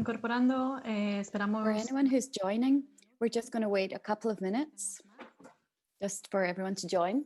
incorporando, For anyone who's joining, we're just going to wait a couple of minutes just for everyone to join.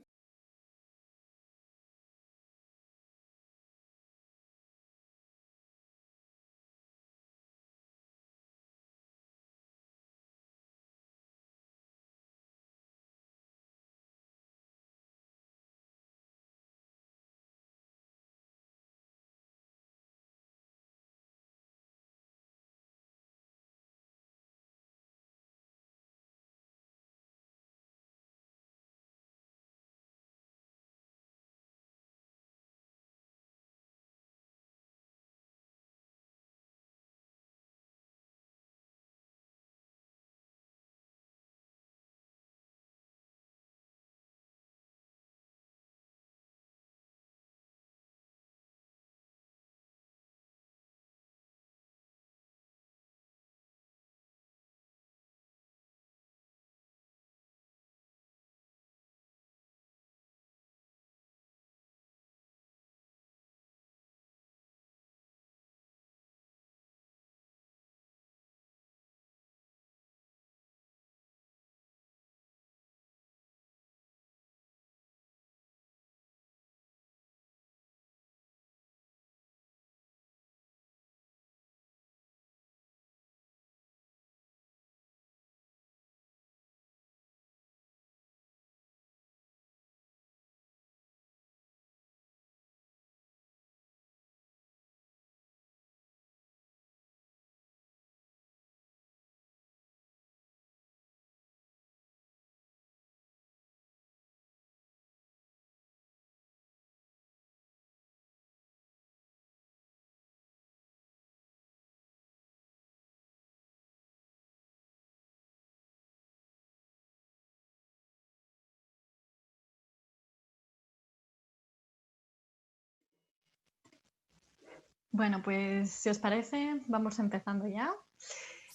Bueno, pues si os parece, vamos empezando ya.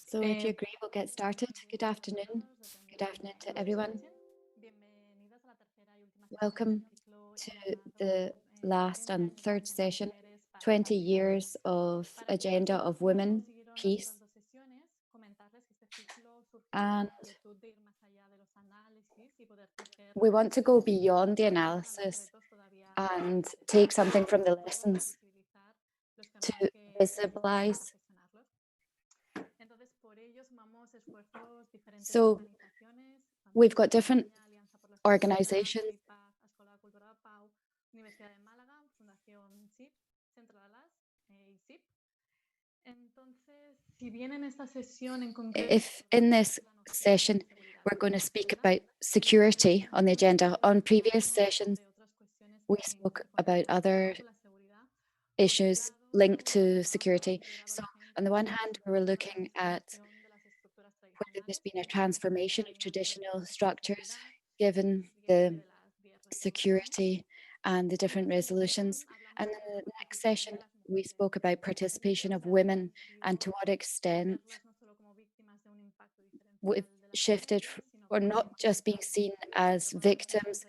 So if you agree, we'll get started. Good afternoon. Good afternoon to everyone. Welcome to the last and third session, 20 years of Agenda of Women, Peace. And we want to go beyond the analysis and take something from the lessons to visibilize. So we've got different organizations. If in this session, we're going to speak about security on the agenda. On previous sessions, we spoke about other issues linked to security. So on the one hand, we were looking at whether there's been a transformation of traditional structures given the security and the different resolutions. And in the next session, we spoke about participation of women and to what extent we've shifted or not just being seen as victims,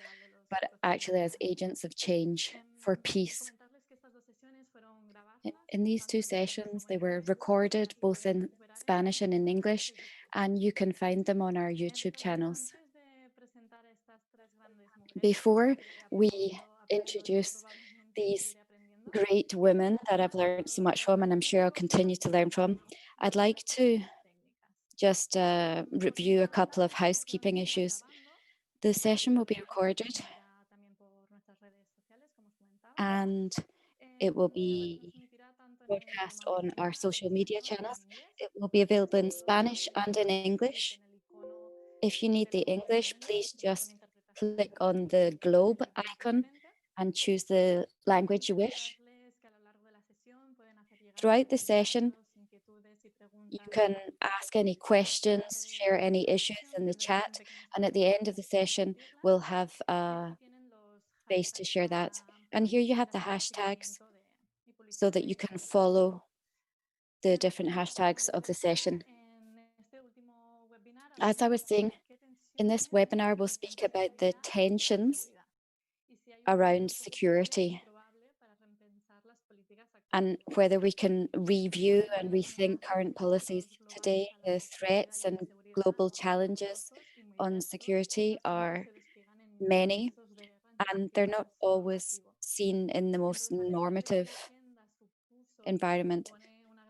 but actually as agents of change for peace. In these two sessions, they were recorded both in Spanish and in English, and you can find them on our YouTube channels. Before we introduce these great women that I've learned so much from, and I'm sure I'll continue to learn from, I'd like to just review a couple of housekeeping issues. The session will be recorded and it will be broadcast on our social media channels. It will be available in Spanish and in English. If you need the English, please just click on the globe icon and choose the language you wish. Throughout the session, you can ask any questions, share any issues in the chat, and at the end of the session, we'll have a space to share that. And here you have the hashtags so that you can follow the different hashtags of the session. As I was saying, in this webinar, we'll speak about the tensions around security and whether we can review and rethink current policies today. The threats and global challenges on security are many, and they're not always seen in the most normative environment.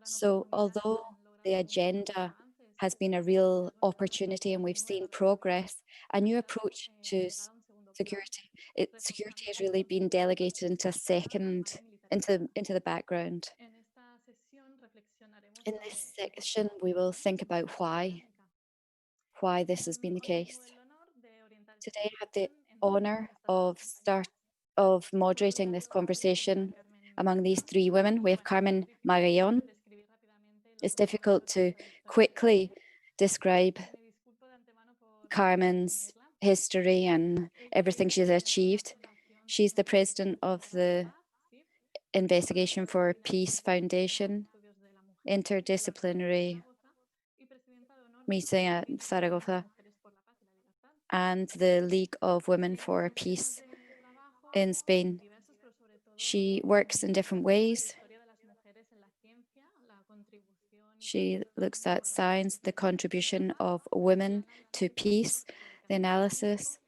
So although the agenda has been a real opportunity and we've seen progress, a new approach to security, security has really been delegated into into the background. In this section, we will think about why this has been the case. Today, I have the honor of moderating this conversation among these three women. We have Carmen Magallón. It's difficult to quickly describe Carmen's history and everything she's achieved. She's the president of the Investigation for Peace Foundation, interdisciplinary meeting at Zaragoza, and the League of Women for Peace in Spain. She works in different ways. She looks at science, the contribution of women to peace, the analysis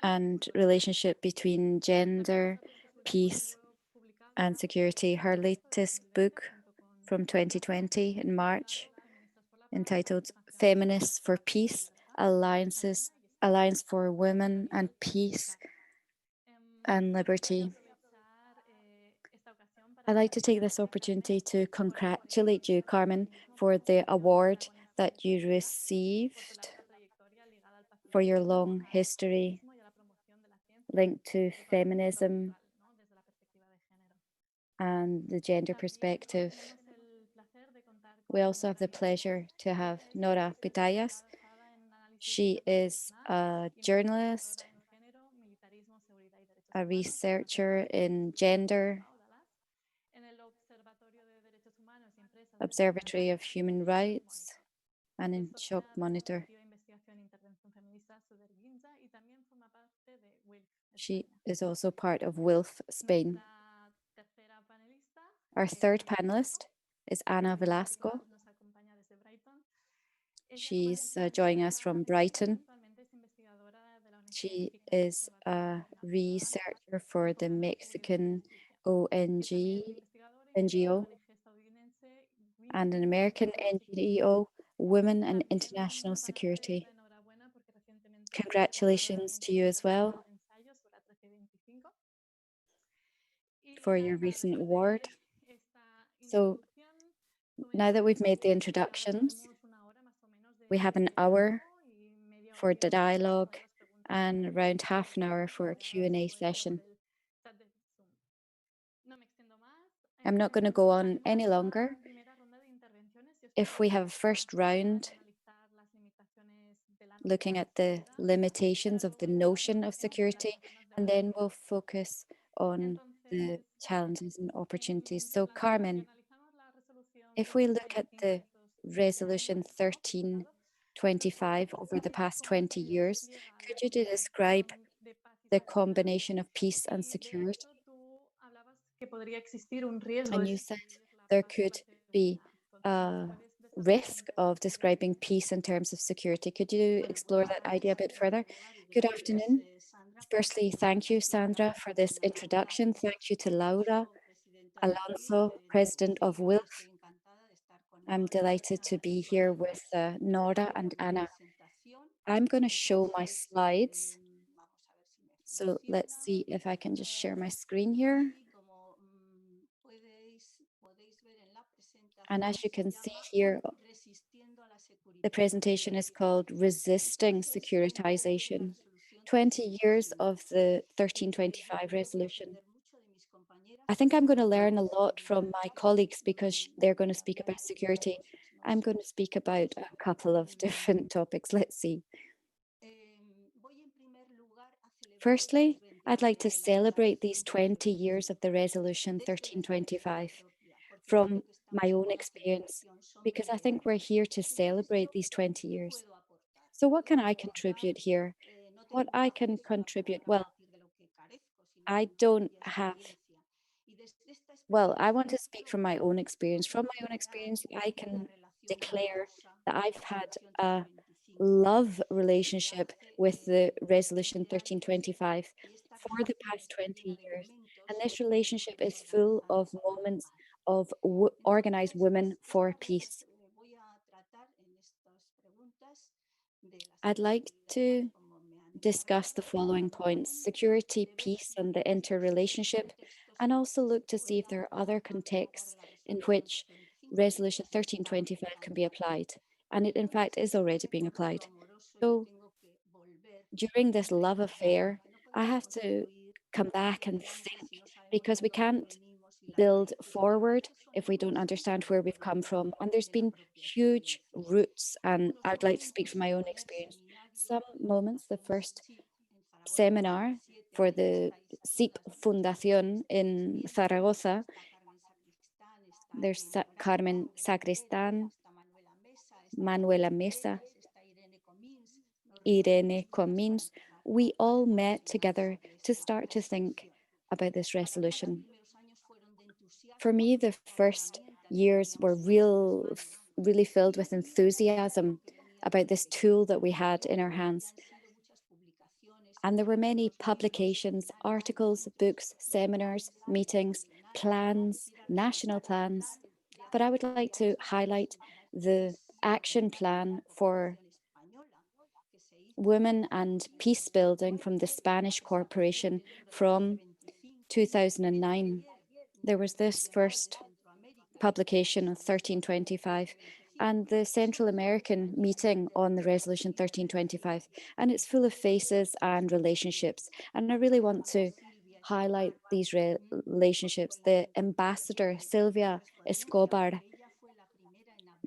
and relationship between gender, peace, and security. Her latest book from 2020 in March, entitled Feminists for Peace, Alliance for Women and Peace and Liberty. I'd like to take this opportunity to congratulate you, Carmen, for the award that you received for your long history linked to feminism and the gender perspective. We also have the pleasure to have Nora. She is a journalist, a researcher in gender, Observatory of Human Rights, and in Shock Monitor. She is also part of WILPF Spain. Our third panelist is Ana Velasco. She's joining us from Brighton. She is a researcher for the Mexican NGO and an American NGO, Women and International Security. Congratulations to you as well for your recent award. So now that we've made the introductions, we have an hour for the dialogue and around half an hour for a Q&A session. I'm not going to go on any longer. If we have a first round looking at the limitations of the notion of security, and then we'll focus on the challenges and opportunities. So Carmen, if we look at the resolution 1325 over the past 20 years, could you describe the combination of peace and security? And you said there could be a risk of describing peace in terms of security. Could you explore that idea a bit further? Good afternoon. Firstly, thank you, Sandra, for this introduction. Thank you to Laura Alonso, President of WILPF. I'm delighted to be here with Nora and Ana. I'm going to show my slides. So let's see if I can just share my screen here. And as you can see here, the presentation is called Resisting Securitization, 20 years of the 1325 resolution. I think I'm going to learn a lot from my colleagues because they're going to speak about security. I'm going to speak about a couple of different topics. Let's see. Firstly, I'd like to celebrate these 20 years of the resolution 1325 from my own experience, because I think we're here to celebrate these 20 years. So what can I contribute here? What I can contribute, well, I don't have Well, I want to speak from my own experience. From my own experience, I can declare that I've had a love relationship with the Resolution 1325 for the past 20 years. And this relationship is full of moments of organized women for peace. I'd like to discuss the following points: security, peace, and the interrelationship, and also look to see if there are other contexts in which Resolution 1325 can be applied. And it, in fact, is already being applied. So during this love affair, I have to come back and think, because we can't build forward if we don't understand where we've come from. And there's been huge roots, and I'd like to speak from my own experience. Some moments, the first seminar for the CEIP Fundación in Zaragoza, there's Carmen Sacristan, Manuela Mesa, Irene Comins. We all met together to start to think about this resolution. For me, the first years were really filled with enthusiasm about this tool that we had in our hands. And there were many publications, articles, books, seminars, meetings, plans, national plans. But I would like to highlight the action plan for women and peace building from the Spanish Corporation from 2009. There was this first publication of 1325 and the Central American meeting on the Resolution 1325, and it's full of faces and relationships. And I really want to highlight these relationships. The ambassador, Silvia Escobar,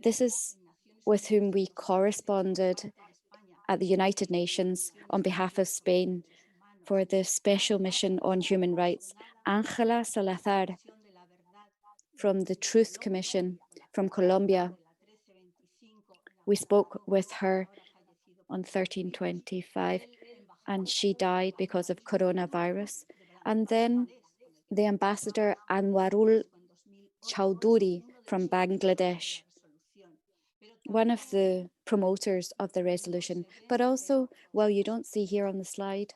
this is with whom we corresponded at the United Nations on behalf of Spain for the Special Mission on Human Rights. Ángela Salazar from the Truth Commission from Colombia. We spoke with her on 1325 and she died because of coronavirus. And then the ambassador Anwarul Chowdhury from Bangladesh, one of the promoters of the resolution, but also, well, you don't see here on the slide,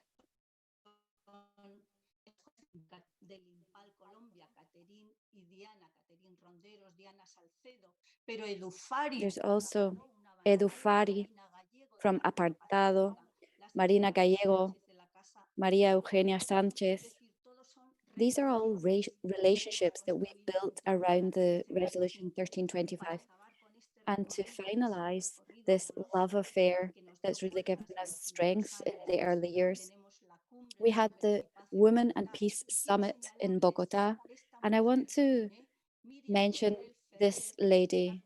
there's also Edufari from Apartado, Marina Gallego, Maria Eugenia Sanchez. These are all relationships that we've built around the Resolution 1325. And to finalize this love affair that's really given us strength in the early years, we had the Women and Peace Summit in Bogota. And I want to mention this lady,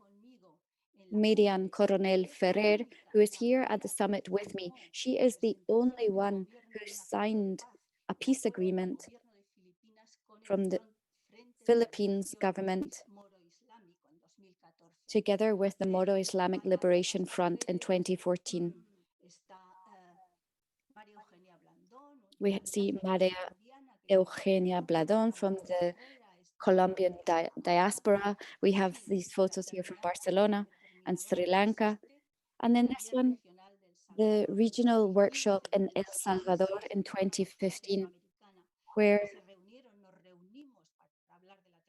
Miriam Coronel Ferrer, who is here at the summit with me. She is the only one who signed a peace agreement from the Philippines government together with the Moro Islamic Liberation Front in 2014. We see Maria Eugenia Bladón from the Colombian diaspora. We have these photos here from Barcelona and Sri Lanka. And then this one, the regional workshop in El Salvador in 2015, where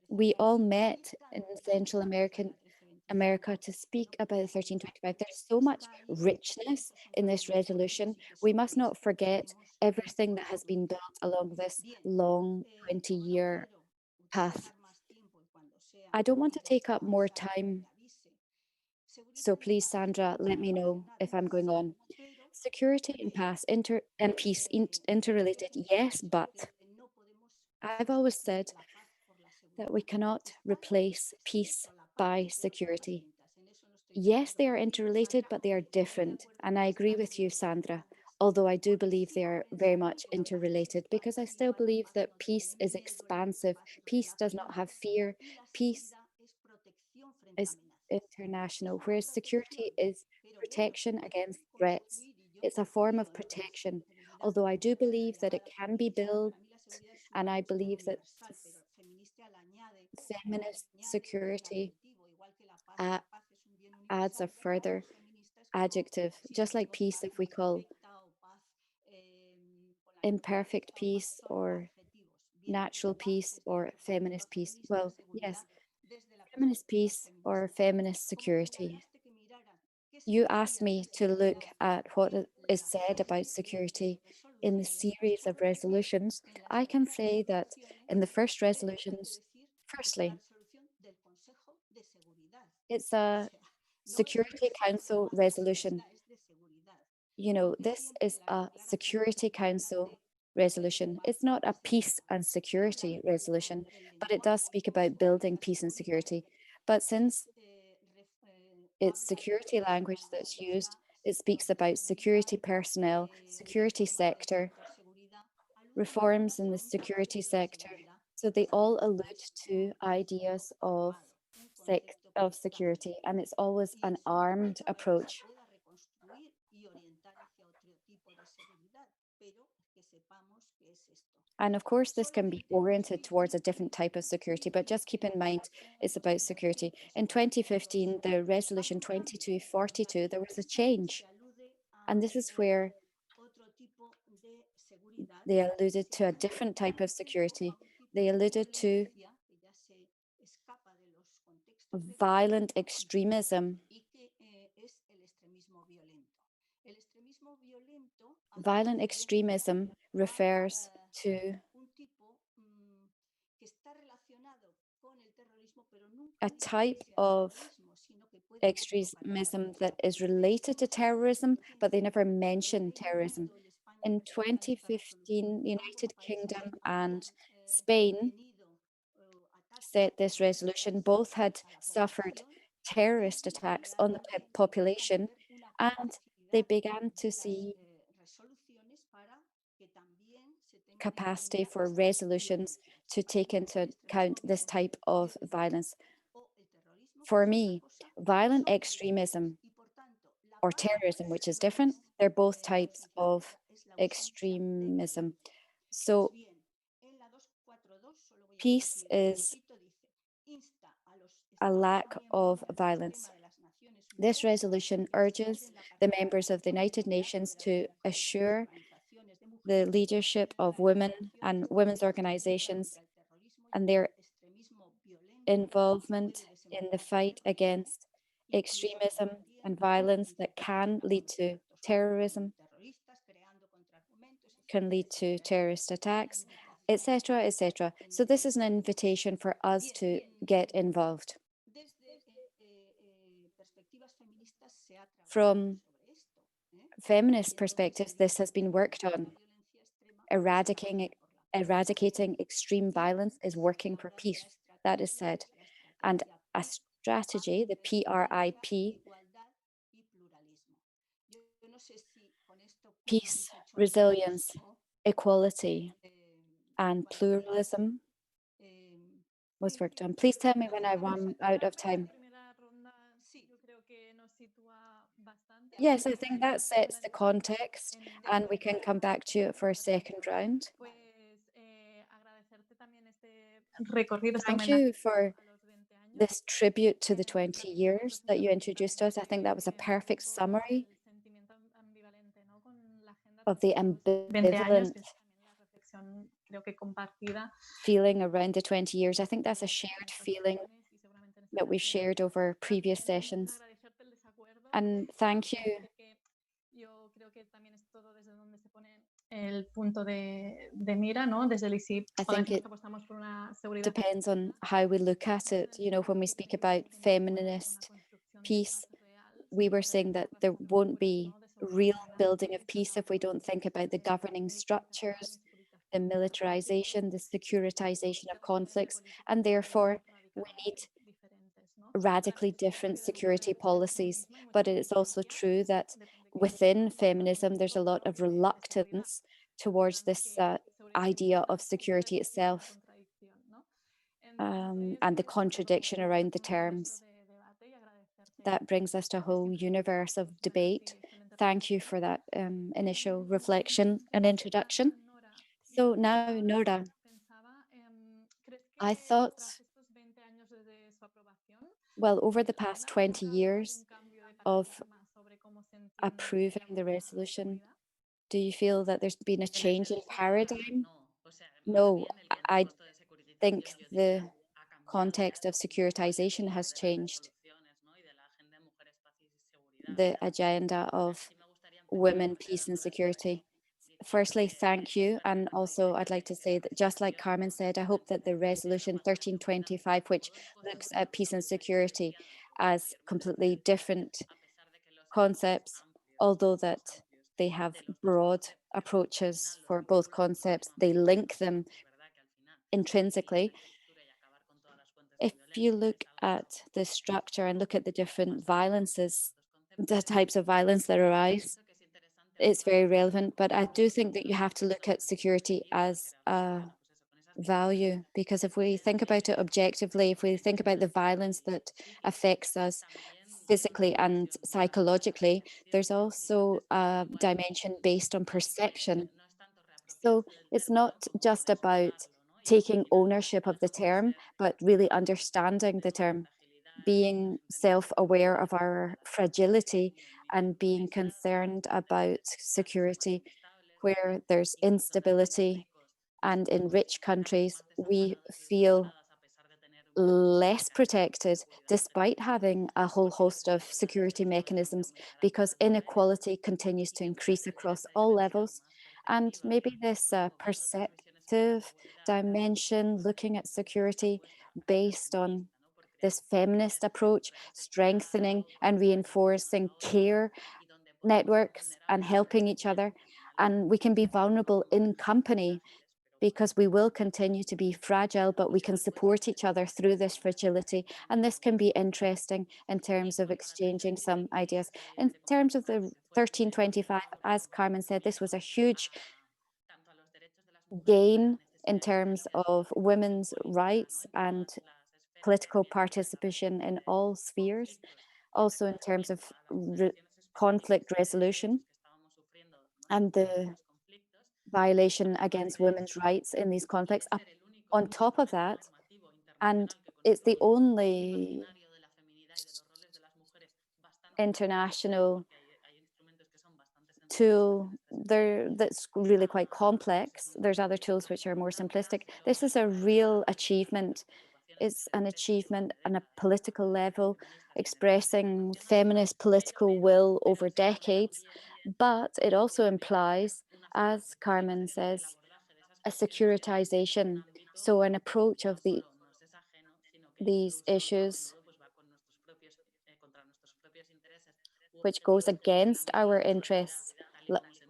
we all met in Central America to speak about 1325. There's so much richness in this resolution. We must not forget everything that has been built along this long 20-year path. I don't want to take up more time, so please, Sandra, let me know if I'm going on. Security and peace interrelated, yes, but I've always said that we cannot replace peace by security. Yes, they are interrelated, but they are different. And I agree with you, Sandra, although I do believe they are very much interrelated, because I still believe that peace is expansive. Peace does not have fear. Peace is international, whereas security is protection against threats. It's a form of protection, although I do believe that it can be built, and I believe that feminist security adds a further adjective, just like peace, if we call imperfect peace or natural peace or feminist peace. Well, yes, feminist peace or feminist security. You asked me to look at what is said about security in the series of resolutions. I can say that in the first resolutions, firstly, it's a Security Council resolution. You know, this is a Security Council resolution. It's not a peace and security resolution, but it does speak about building peace and security. But since it's security language that's used, it speaks about security personnel, security sector, reforms in the security sector. So they all allude to ideas of security, and it's always an armed approach. And of course, this can be oriented towards a different type of security, but just keep in mind it's about security. In 2015, the resolution 2242, there was a change. And this is where they alluded to a different type of security. They alluded to violent extremism. Violent extremism refers to a type of extremism that is related to terrorism, but they never mention terrorism. In 2015, the United Kingdom and Spain set this resolution. Both had suffered terrorist attacks on the population, and they began to see capacity for resolutions to take into account this type of violence. For me, violent extremism or terrorism, which is different, they're both types of extremism. So peace is a lack of violence. This resolution urges the members of the United Nations to assure the leadership of women and women's organizations and their involvement in the fight against extremism and violence that can lead to terrorism, can lead to terrorist attacks, etc., etc. So this is an invitation for us to get involved. From feminist perspectives, this has been worked on. Eradicating extreme violence is working for peace, that is said. And a strategy, the PRIP, peace, resilience, equality, and pluralism was worked on. Please tell me when I run out of time. Yes, I think that sets the context, and we can come back to it for a second round. Thank you for this tribute to the 20 years that you introduced us. I think that was a perfect summary of the ambivalent feeling around the 20 years. I think that's a shared feeling that we've shared over previous sessions. And thank you. I think it depends on how we look at it. You know, when we speak about feminist peace, we were saying that there won't be real building of peace if we don't think about the governing structures, the militarization, the securitization of conflicts, and therefore we need radically different security policies. But it is also true that within feminism, there's a lot of reluctance towards this idea of security itself and the contradiction around the terms. That brings us to a whole universe of debate. Thank you for that initial reflection and introduction. So now, Nora, I thought Well, over the past 20 years of approving the resolution, do you feel that there's been a change in paradigm? No, I think the context of securitization has changed. The agenda of women, peace and security. Firstly, thank you. And also I'd like to say that just like Carmen said, I hope that the resolution 1325, which looks at peace and security as completely different concepts, although that they have broad approaches for both concepts, they link them intrinsically. If you look at the structure and look at the different violences, the types of violence that arise, it's very relevant. But I do think that you have to look at security as a value, because if we think about it objectively, if we think about the violence that affects us physically and psychologically, there's also a dimension based on perception. So it's not just about taking ownership of the term, but really understanding the term, being self-aware of our fragility and being concerned about security where there's instability. And in rich countries, we feel less protected despite having a whole host of security mechanisms, because inequality continues to increase across all levels. And maybe this perceptive dimension, looking at security based on this feminist approach, strengthening and reinforcing care networks and helping each other. And we can be vulnerable in company because we will continue to be fragile, but we can support each other through this fragility. And this can be interesting in terms of exchanging some ideas. In terms of the 1325, as Carmen said, this was a huge gain in terms of women's rights and political participation in all spheres, also in terms of conflict resolution and the violation against women's rights in these conflicts. On top of that, and it's the only international tool there that's really quite complex. There's other tools which are more simplistic. This is a real achievement. It's an achievement on a political level, expressing feminist political will over decades, but it also implies, as Carmen says, a securitization. So an approach of these issues which goes against our interests,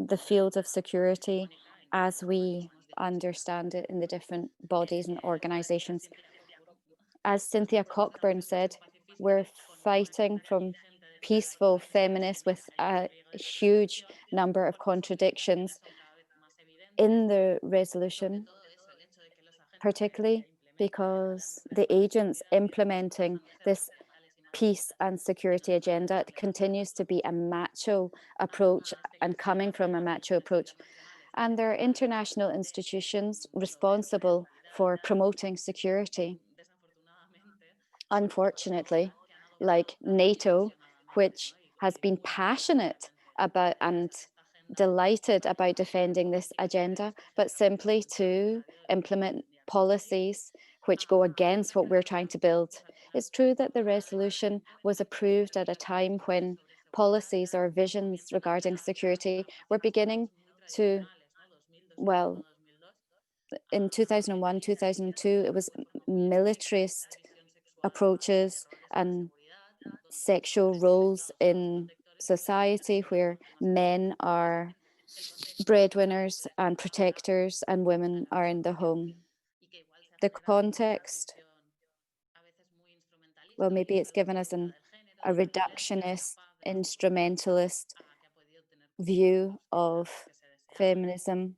the field of security as we understand it in the different bodies and organizations. As Cynthia Cockburn said, we're fighting from peaceful feminists with a huge number of contradictions in the resolution, particularly because the agents implementing this peace and security agenda continues to be a macho approach and coming from a macho approach. And there are international institutions responsible for promoting security. Unfortunately, like NATO, which has been passionate about and delighted about defending this agenda, but simply to implement policies which go against what we're trying to build. It's true that the resolution was approved at a time when policies or visions regarding security were beginning to, well, in 2001, 2002, it was militarist approaches and sexual roles in society where men are breadwinners and protectors and women are in the home. The context, well, maybe it's given us a reductionist, instrumentalist view of feminism.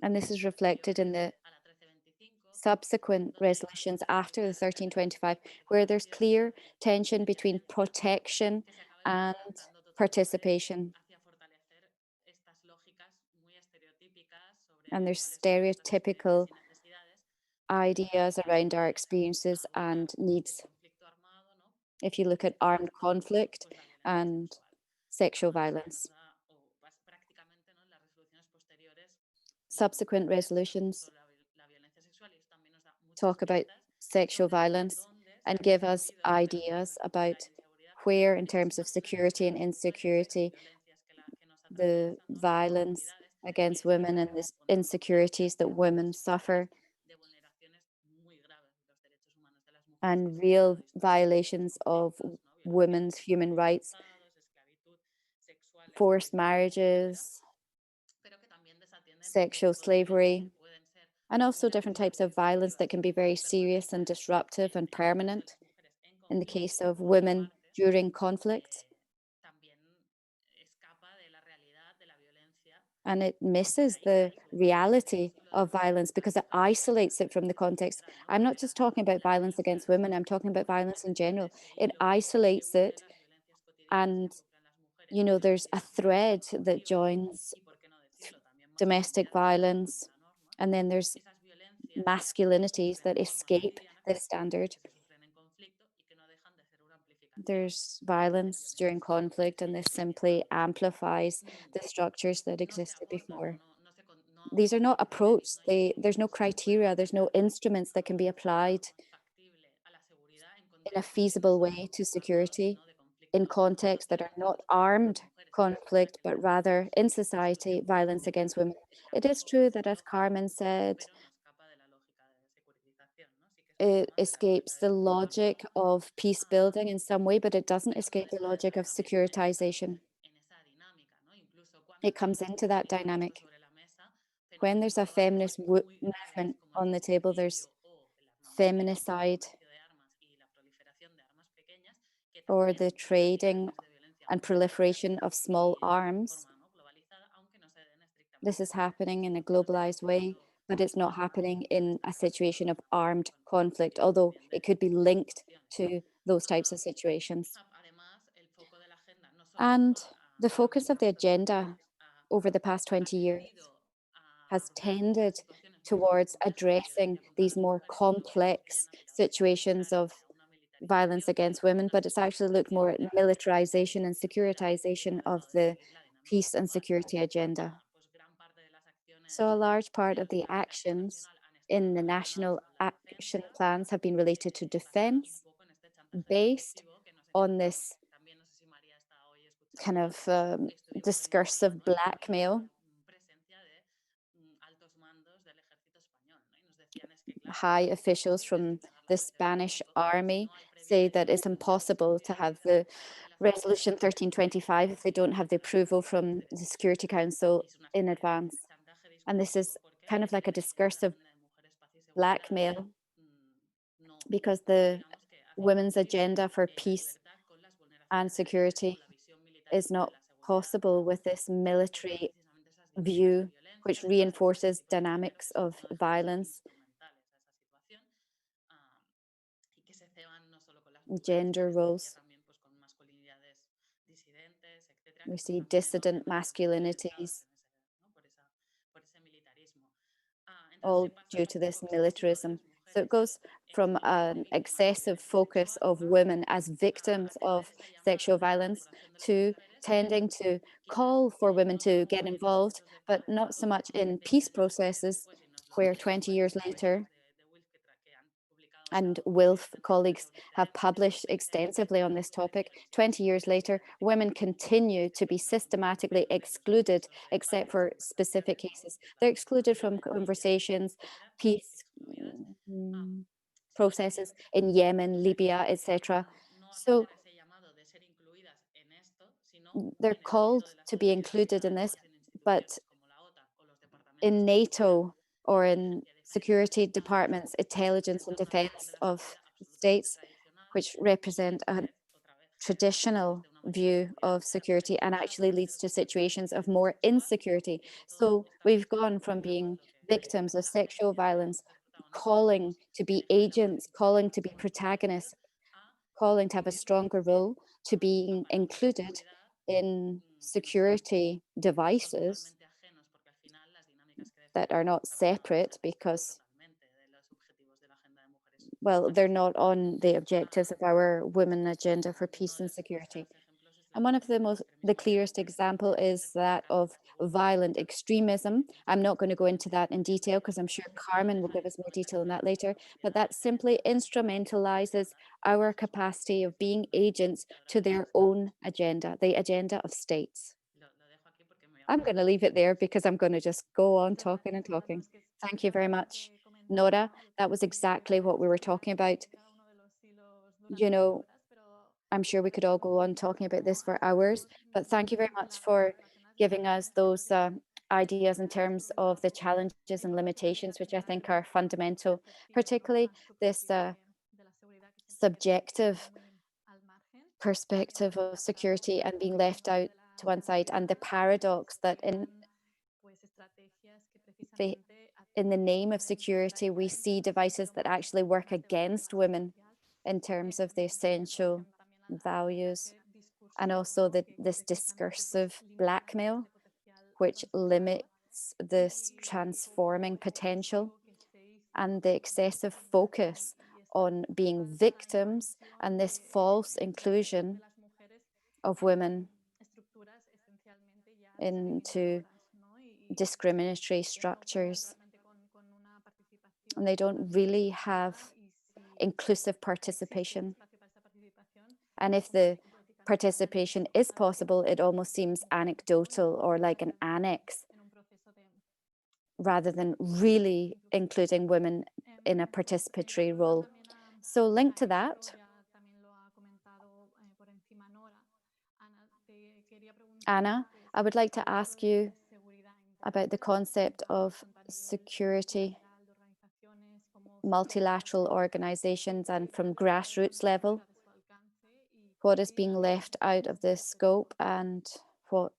And this is reflected in the subsequent resolutions after the 1325, where there's clear tension between protection and participation. And there's stereotypical ideas around our experiences and needs. If you look at armed conflict and sexual violence, subsequent resolutions talk about sexual violence and give us ideas about where, in terms of security and insecurity, the violence against women and the insecurities that women suffer, and real violations of women's human rights, forced marriages, sexual slavery, and also different types of violence that can be very serious and disruptive and permanent. In the case of women during conflict, and it misses the reality of violence because it isolates it from the context. I'm not just talking about violence against women, I'm talking about violence in general. It isolates it, and there's a thread that joins domestic violence, and then there's masculinities that escape this standard. There's violence during conflict, and this simply amplifies the structures that existed before. These are not approached. There's no criteria, there's no instruments that can be applied in a feasible way to security in contexts that are not armed conflict, but rather in society, violence against women. It is true that, as Carmen said, it escapes the logic of peace building in some way, but it doesn't escape the logic of securitization. It comes into that dynamic. When there's a feminist movement on the table, there's feminicide or the trading and proliferation of small arms. This is happening in a globalized way, but it's not happening in a situation of armed conflict, although it could be linked to those types of situations. And the focus of the agenda over the past 20 years has tended towards addressing these more complex situations of violence against women, but it's actually looked more at militarization and securitization of the peace and security agenda. So a large part of the actions in the national action plans have been related to defense, based on this kind of discursive blackmail. High officials from the Spanish army say that it's impossible to have the Resolution 1325 if they don't have the approval from the Security Council in advance. And this is kind of like a discursive blackmail because the women's agenda for peace and security is not possible with this military view, which reinforces dynamics of violence, gender roles. We see dissident masculinities, all due to this militarism. So it goes from an excessive focus of women as victims of sexual violence to tending to call for women to get involved, but not so much in peace processes, where 20 years later, and WILPF colleagues have published extensively on this topic. 20 years later, women continue to be systematically excluded, except for specific cases. They're excluded from conversations, peace processes in Yemen, Libya, etc. So they're called to be included in this, but in NATO or in security departments, intelligence and defense of states, which represent a traditional view of security and actually leads to situations of more insecurity. So we've gone from being victims of sexual violence, calling to be agents, calling to be protagonists, calling to have a stronger role, to being included in security devices that are not separate because well, they're not on the objectives of our women agenda for peace and security. And one of the clearest example is that of violent extremism. I'm not going to go into that in detail because I'm sure Carmen will give us more detail on that later, but that simply instrumentalizes our capacity of being agents to their own agenda, the agenda of states. I'm going to leave it there because I'm going to just go on talking and talking. Thank you very much, Nora. That was exactly what we were talking about. You know, I'm sure we could all go on talking about this for hours, but thank you very much for giving us those ideas in terms of the challenges and limitations, which I think are fundamental, particularly this subjective perspective of security and being left out to one side, and the paradox that in the name of security, we see devices that actually work against women in terms of the essential values, and also this discursive blackmail, which limits this transforming potential, and the excessive focus on being victims, and this false inclusion of women into discriminatory structures. And they don't really have inclusive participation. And if the participation is possible, it almost seems anecdotal or like an annex, rather than really including women in a participatory role. So linked to that, Anna, I would like to ask you about the concept of security, multilateral organizations, and from grassroots level, what is being left out of the scope and what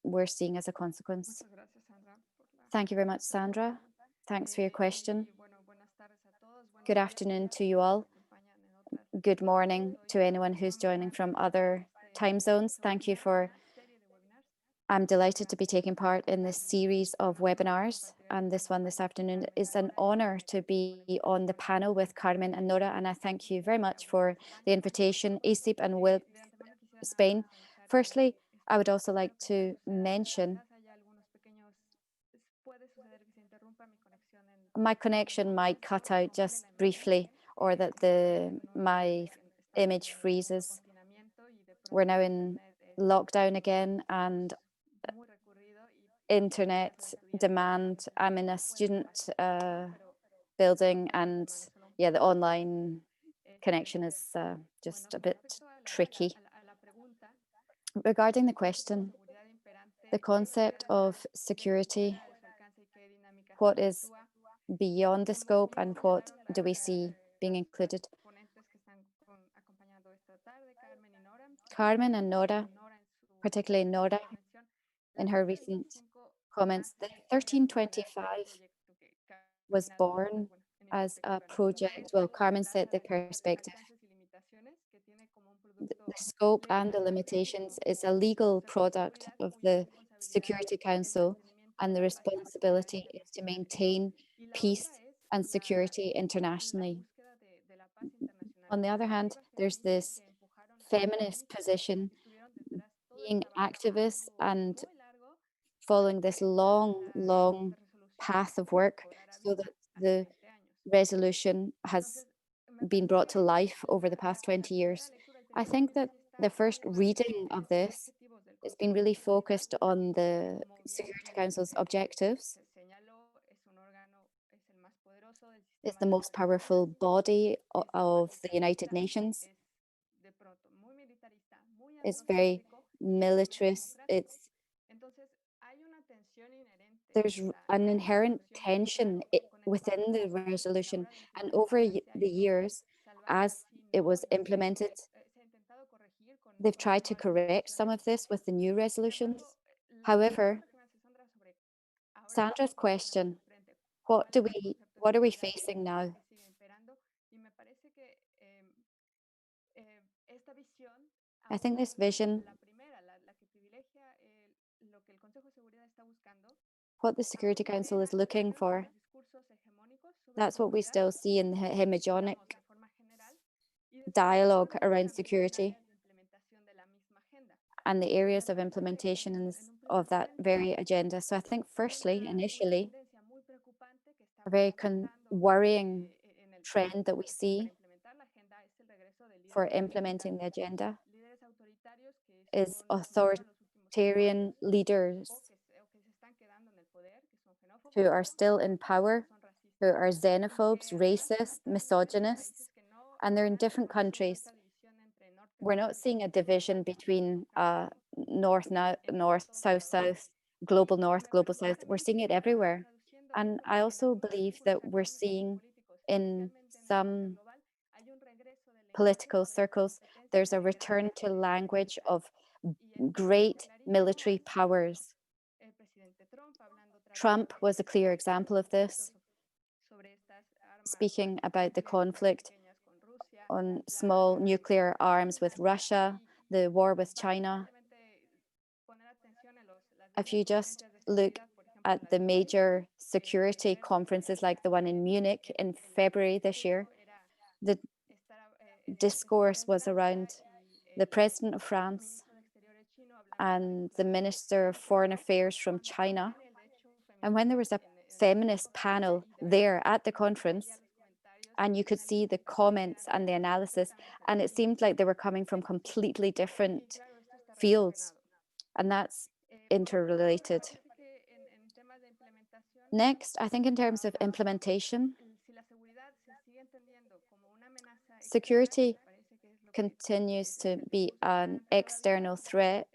we're seeing as a consequence. Thank you very much, Sandra. Thanks for your question. Good afternoon to you all. Good morning to anyone who's joining from other time zones. Thank you for I'm delighted to be taking part in this series of webinars, and this one this afternoon is an honor to be on the panel with Carmen and Nora, and I thank you very much for the invitation, ICIP and WILPF Spain. Firstly, I would also like to mention my connection might cut out just briefly, or that my image freezes. We're now in lockdown again, and internet demand. I'm in a student building, and yeah, the online connection is just a bit tricky. Regarding the question, the concept of security, what is beyond the scope and what do we see being included? Carmen and Nora, particularly Nora, in her recent comments, the 1325 was born as a project. Well, Carmen set the perspective. The scope and the limitations is a legal product of the Security Council, and the responsibility is to maintain peace and security internationally. On the other hand, there's this feminist position, being activists and following this long path of work so that the resolution has been brought to life over the past 20 years. I think that the first reading of this has been really focused on the Security Council's objectives. It's the most powerful body of the United Nations. It's very militarist. There's an inherent tension within the resolution, and over the years, as it was implemented, they've tried to correct some of this with the new resolutions. However, Sandra's question, what are we facing now? I think this vision, what the Security Council is looking for, that's what we still see in the hegemonic dialogue around security and the areas of implementation of that very agenda. So I think firstly, initially, a very worrying trend that we see for implementing the agenda is authoritarian leaders who are still in power, who are xenophobes, racists, misogynists, and they're in different countries. We're not seeing a division between north, south, south, global north, global south. We're seeing it everywhere. And I also believe that we're seeing in some political circles, there's a return to language of great military powers. Trump was a clear example of this, speaking about the conflict on small nuclear arms with Russia, the war with China. If you just look at the major security conferences like the one in Munich in February this year, the discourse was around the president of France and the Minister of Foreign Affairs from China. And when there was a feminist panel there at the conference, and you could see the comments and the analysis, and it seemed like they were coming from completely different fields, and that's interrelated. Next, I think in terms of implementation, security continues to be an external threat.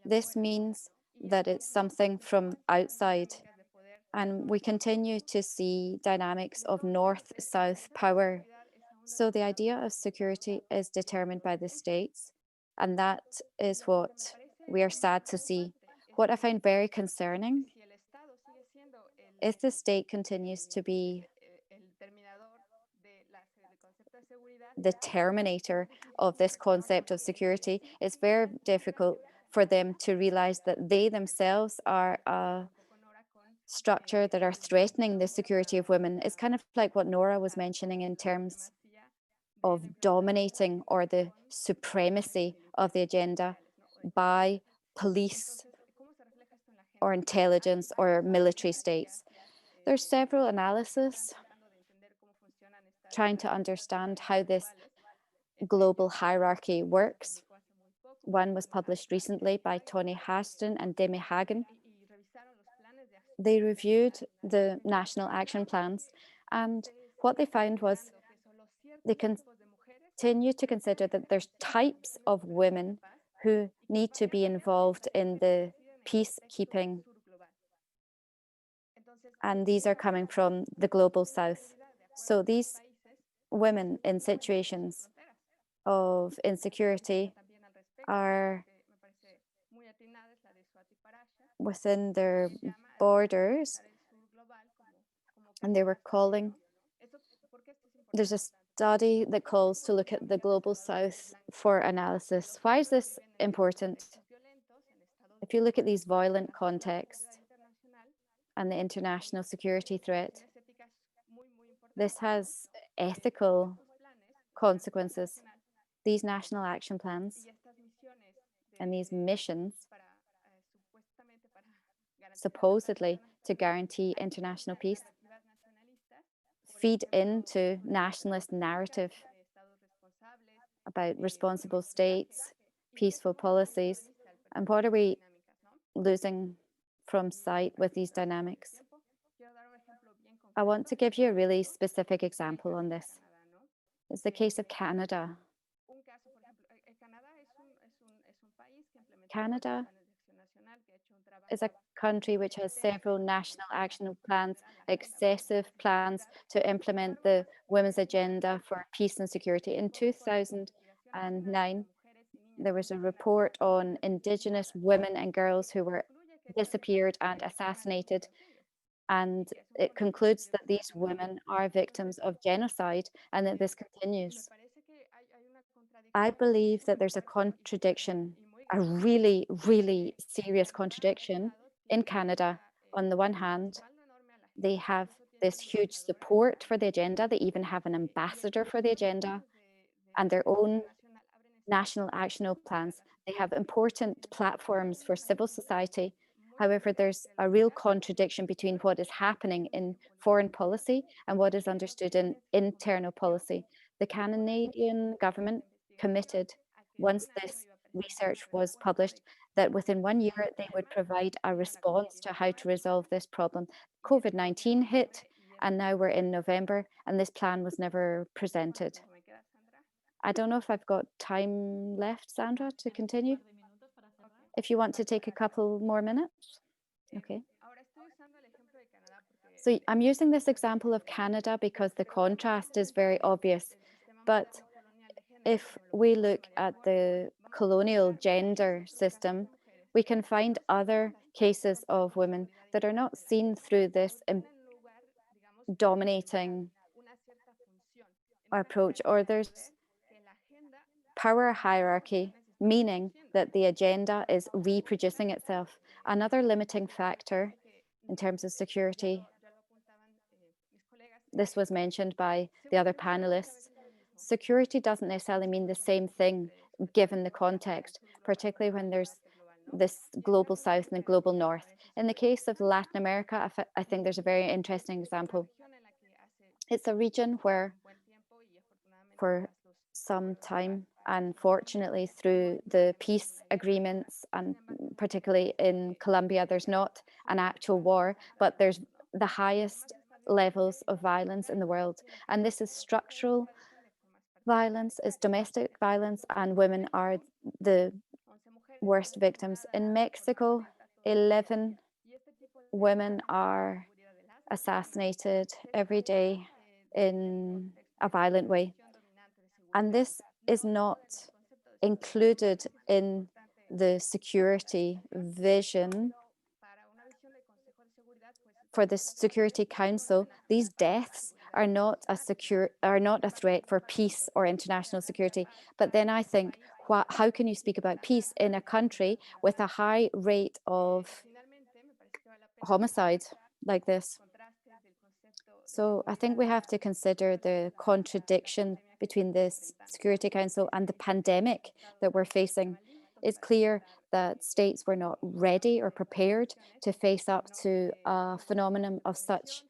This means that it's something from outside, and we continue to see dynamics of north-south power. So the idea of security is determined by the states, and that is what we are sad to see. What I find very concerning, if the state continues to be the terminator of this concept of security, it's very difficult for them to realize that they themselves are a structure that are threatening the security of women. It's kind of like what Nora was mentioning in terms of dominating or the supremacy of the agenda by police or intelligence or military states. There's several analyses trying to understand how this global hierarchy works. One was published recently by Tony Haston and Demi Hagen. They reviewed the national action plans, and what they found was they continue to consider that there's types of women who need to be involved in the peacekeeping, and these are coming from the global south. So these women in situations of insecurity are within their borders, and they were calling, there's a study that calls to look at the global south for analysis. Why is this important? If you look at these violent contexts and the international security threat, this has ethical consequences. These national action plans and these missions, supposedly to guarantee international peace, feed into nationalist narrative about responsible states, peaceful policies, and what are we losing from sight with these dynamics? I want to give you a really specific example on this. It's the case of Canada. Canada is a country which has several national action plans, excessive plans to implement the women's agenda for peace and security. In 2009, there was a report on Indigenous women and girls who were disappeared and assassinated. And it concludes that these women are victims of genocide and that this continues. I believe that there's a contradiction, a really, really serious contradiction in Canada. On the one hand, they have this huge support for the agenda. They even have an ambassador for the agenda. and their own national actional plans. They have important platforms for civil society. However, there's a real contradiction between what is happening in foreign policy and what is understood in internal policy. The Canadian government committed, once this research was published, that within 1 year they would provide a response to how to resolve this problem. COVID-19 hit, and now we're in November, and this plan was never presented. I don't know if I've got time left, Sandra, to continue. If you want to take a couple more minutes. Okay. So I'm using this example of Canada because the contrast is very obvious. But if we look at the colonial gender system, we can find other cases of women that are not seen through this dominating approach, or there's power hierarchy, meaning that the agenda is reproducing itself. Another limiting factor in terms of security, this was mentioned by the other panelists, security doesn't necessarily mean the same thing given the context, particularly when there's this global south and the global north. In the case of Latin America, I think there's a very interesting example. It's a region where for some time, and fortunately through the peace agreements, and particularly in Colombia, there's not an actual war, but there's the highest levels of violence in the world. And this is structural violence, is domestic violence, and women are the worst victims. In Mexico, 11 women are assassinated every day in a violent way. And this is not included in the security vision for the Security Council. These deaths are not a threat for peace or international security. But then I think, how can you speak about peace in a country with a high rate of homicide like this? So I think we have to consider the contradiction between this Security Council and the pandemic that we're facing. It's clear that states were not ready or prepared to face up to a phenomenon of such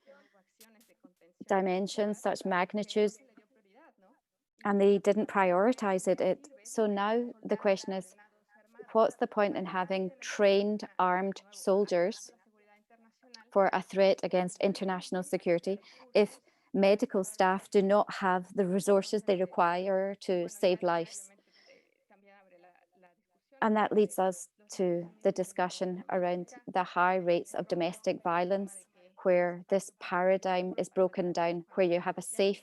dimensions, such magnitudes, and they didn't prioritize it. So now the question is, what's the point in having trained armed soldiers for a threat against international security if medical staff do not have the resources they require to save lives? And that leads us to the discussion around the high rates of domestic violence, where this paradigm is broken down, where you have a safe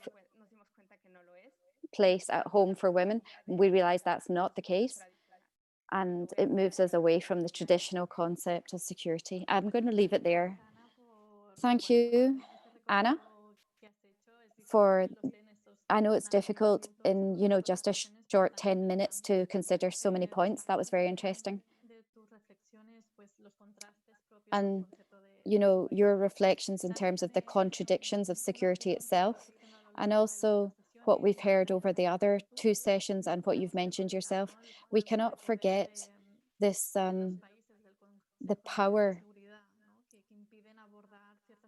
place at home for women. We realize that's not the case. And it moves us away from the traditional concept of security. I'm going to leave it there. Thank you, Anna, for, I know it's difficult in, just a short 10 minutes to consider so many points. That was very interesting. And, your reflections in terms of the contradictions of security itself, and also what we've heard over the other two sessions and what you've mentioned yourself. We cannot forget this, the power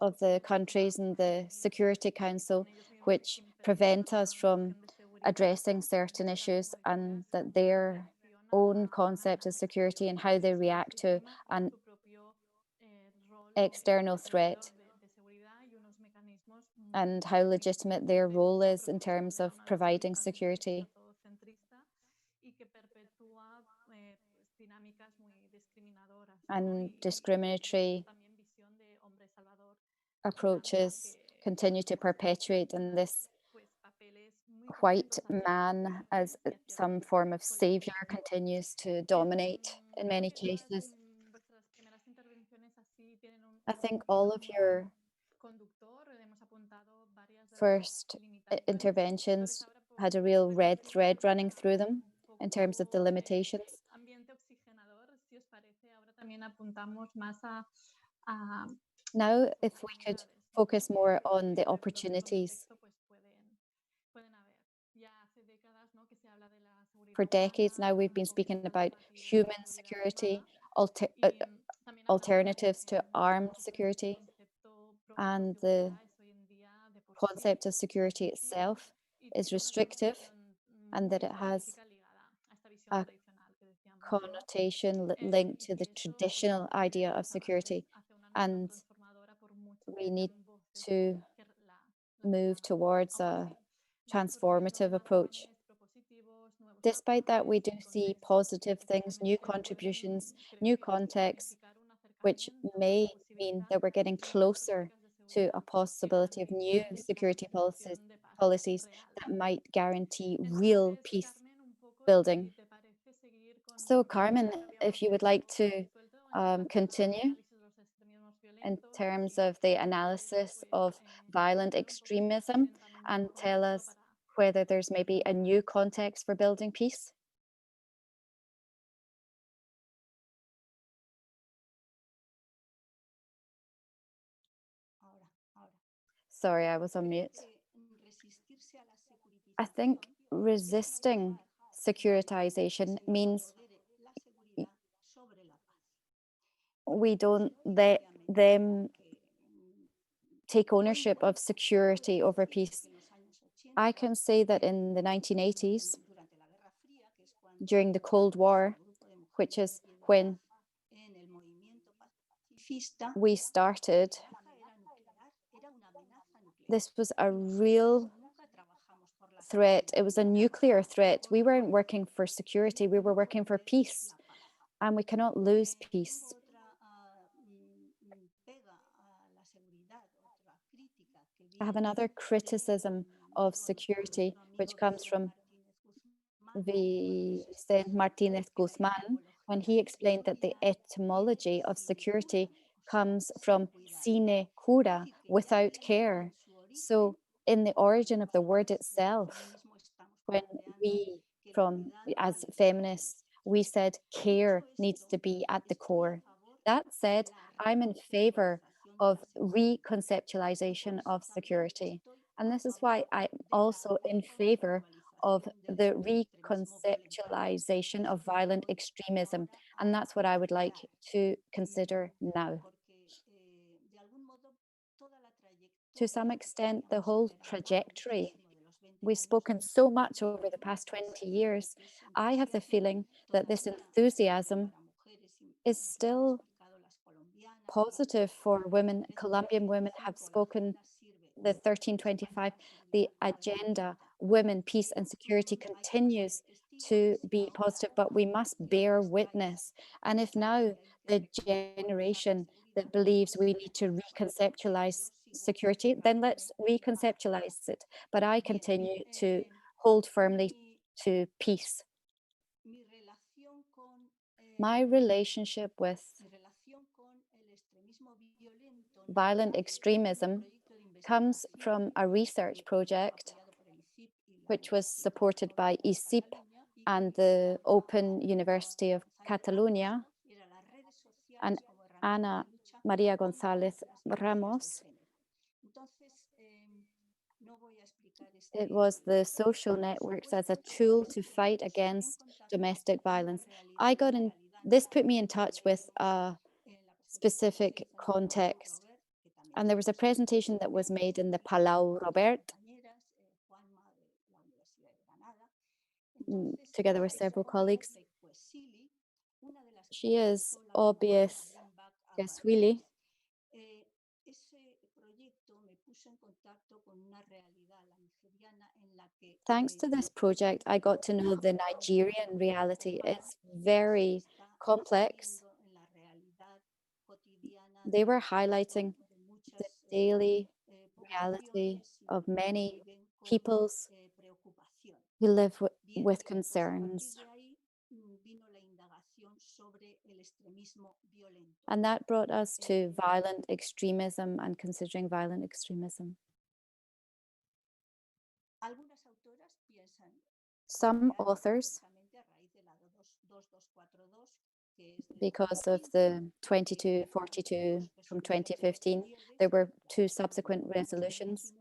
of the countries and the Security Council, which prevent us from addressing certain issues, and that their own concept of security and how they react to an external threat and how legitimate their role is in terms of providing security. And discriminatory approaches continue to perpetuate, and this white man as some form of savior continues to dominate in many cases. I think all of your first interventions had a real red thread running through them in terms of the limitations. Now, if we could focus more on the opportunities. For decades now, we've been speaking about human security, alternatives to armed security, and the concept of security itself is restrictive and that it has a connotation linked to the traditional idea of security. And we need to move towards a transformative approach. Despite that, we do see positive things, new contributions, new contexts, which may mean that we're getting closer to a possibility of new security policies that might guarantee real peace building. So Carmen, if you would like to continue in terms of the analysis of violent extremism and tell us whether there's maybe a new context for building peace. Sorry, I was on mute. I think resisting securitization means we don't let them take ownership of security over peace. I can say that in the 1980s, during the Cold War, which is when we started, this was a real threat. It was a nuclear threat. We weren't working for security, we were working for peace, and we cannot lose peace. I have another criticism of security, which comes from Vicente Martínez Guzmán, when he explained that the etymology of security comes from sine cura, without care. So in the origin of the word itself, when we, as feminists, we said care needs to be at the core. That said, I'm in favor of reconceptualization of security. And this is why I'm also in favor of the reconceptualization of violent extremism. And that's what I would like to consider now. To some extent, the whole trajectory, we've spoken so much over the past 20 years. I have the feeling that this enthusiasm is still positive for women. Colombian women have spoken the 1325, the agenda, women, peace and security continues to be positive, but we must bear witness. And if now the generation that believes we need to reconceptualize security, then let's reconceptualize it. But I continue to hold firmly to peace. My relationship with violent extremism comes from a research project which was supported by ICIP and the Open University of Catalonia and Ana Maria González Ramos. It was the social networks as a tool to fight against domestic violence. This put me in touch with a specific context. And there was a presentation that was made in the Palau Robert, together with several colleagues. She is Obies Gaswili. Thanks to this project, I got to know the Nigerian reality. It's very complex. They were highlighting the daily reality of many peoples who live with concerns. And that brought us to violent extremism and considering violent extremism. Some authors, because of the 2242 from 2015, there were 2 subsequent resolutions.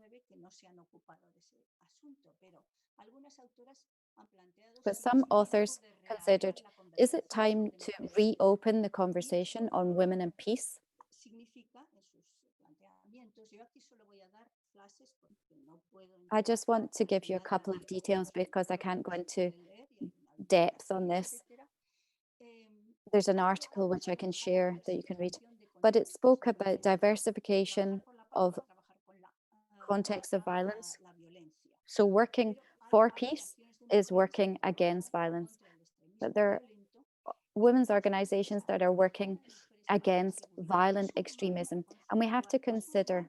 But some authors considered, is it time to reopen the conversation on women and peace? I just want to give you a couple of details because I can't go into depth on this. There's an article which I can share that you can read, but it spoke about diversification of contexts of violence. So working for peace is working against violence, but there are women's organizations that are working against violent extremism, and we have to consider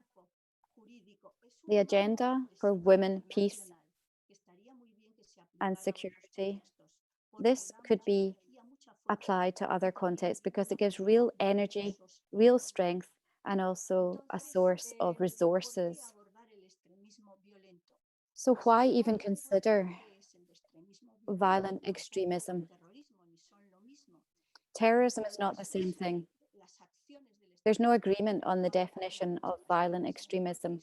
the agenda for women, peace, and security. This could be applied to other contexts because it gives real energy, real strength, and also a source of resources. So why even consider violent extremism? Terrorism is not the same thing. There's no agreement on the definition of violent extremism.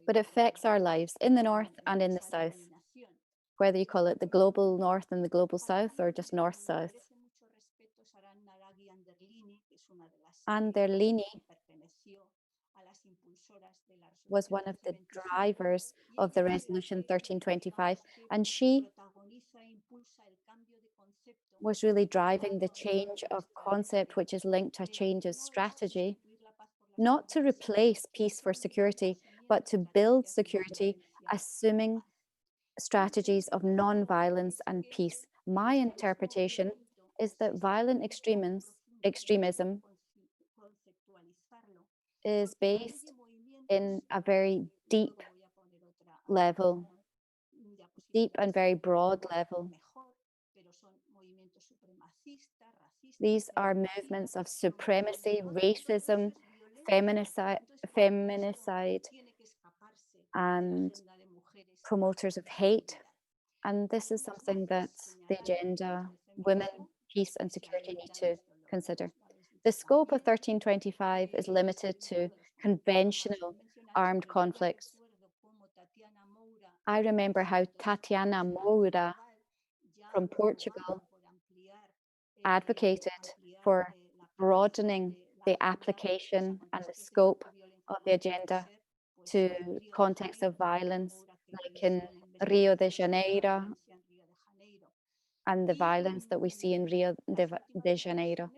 But it affects our lives in the north and in the south, whether you call it the global north and the global south or just north-south. Anderlini was one of the drivers of the resolution 1325, and she was really driving the change of concept, which is linked to a change of strategy, not to replace peace for security, but to build security, assuming strategies of non-violence and peace. My interpretation is that violent extremism is based in a very deep level, deep and very broad level. These are movements of supremacy, racism, feminicide, and promoters of hate. And this is something that the agenda, women, peace and security need to consider. The scope of 1325 is limited to conventional armed conflicts. I remember how Tatiana Moura from Portugal advocated for broadening the application and the scope of the agenda to contexts of violence, like in Rio de Janeiro, and the violence that we see in Rio de Janeiro.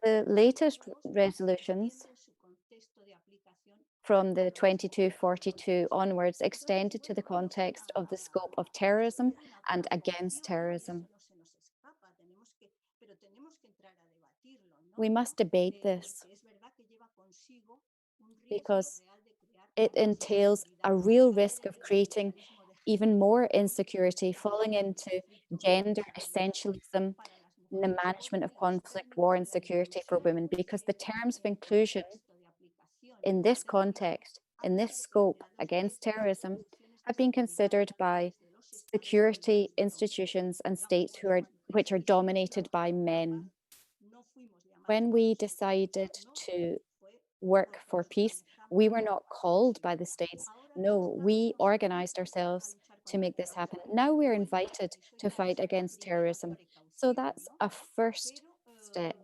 The latest resolutions from the 2242 onwards extended to the context of the scope of terrorism and against terrorism. We must debate this because it entails a real risk of creating even more insecurity, falling into gender essentialism in the management of conflict, war, and security for women, because the terms of inclusion in this context, in this scope against terrorism, have been considered by security institutions and states which are dominated by men. When we decided to work for peace, we were not called by the states. No, we organized ourselves to make this happen. Now we're invited to fight against terrorism. So that's a first step.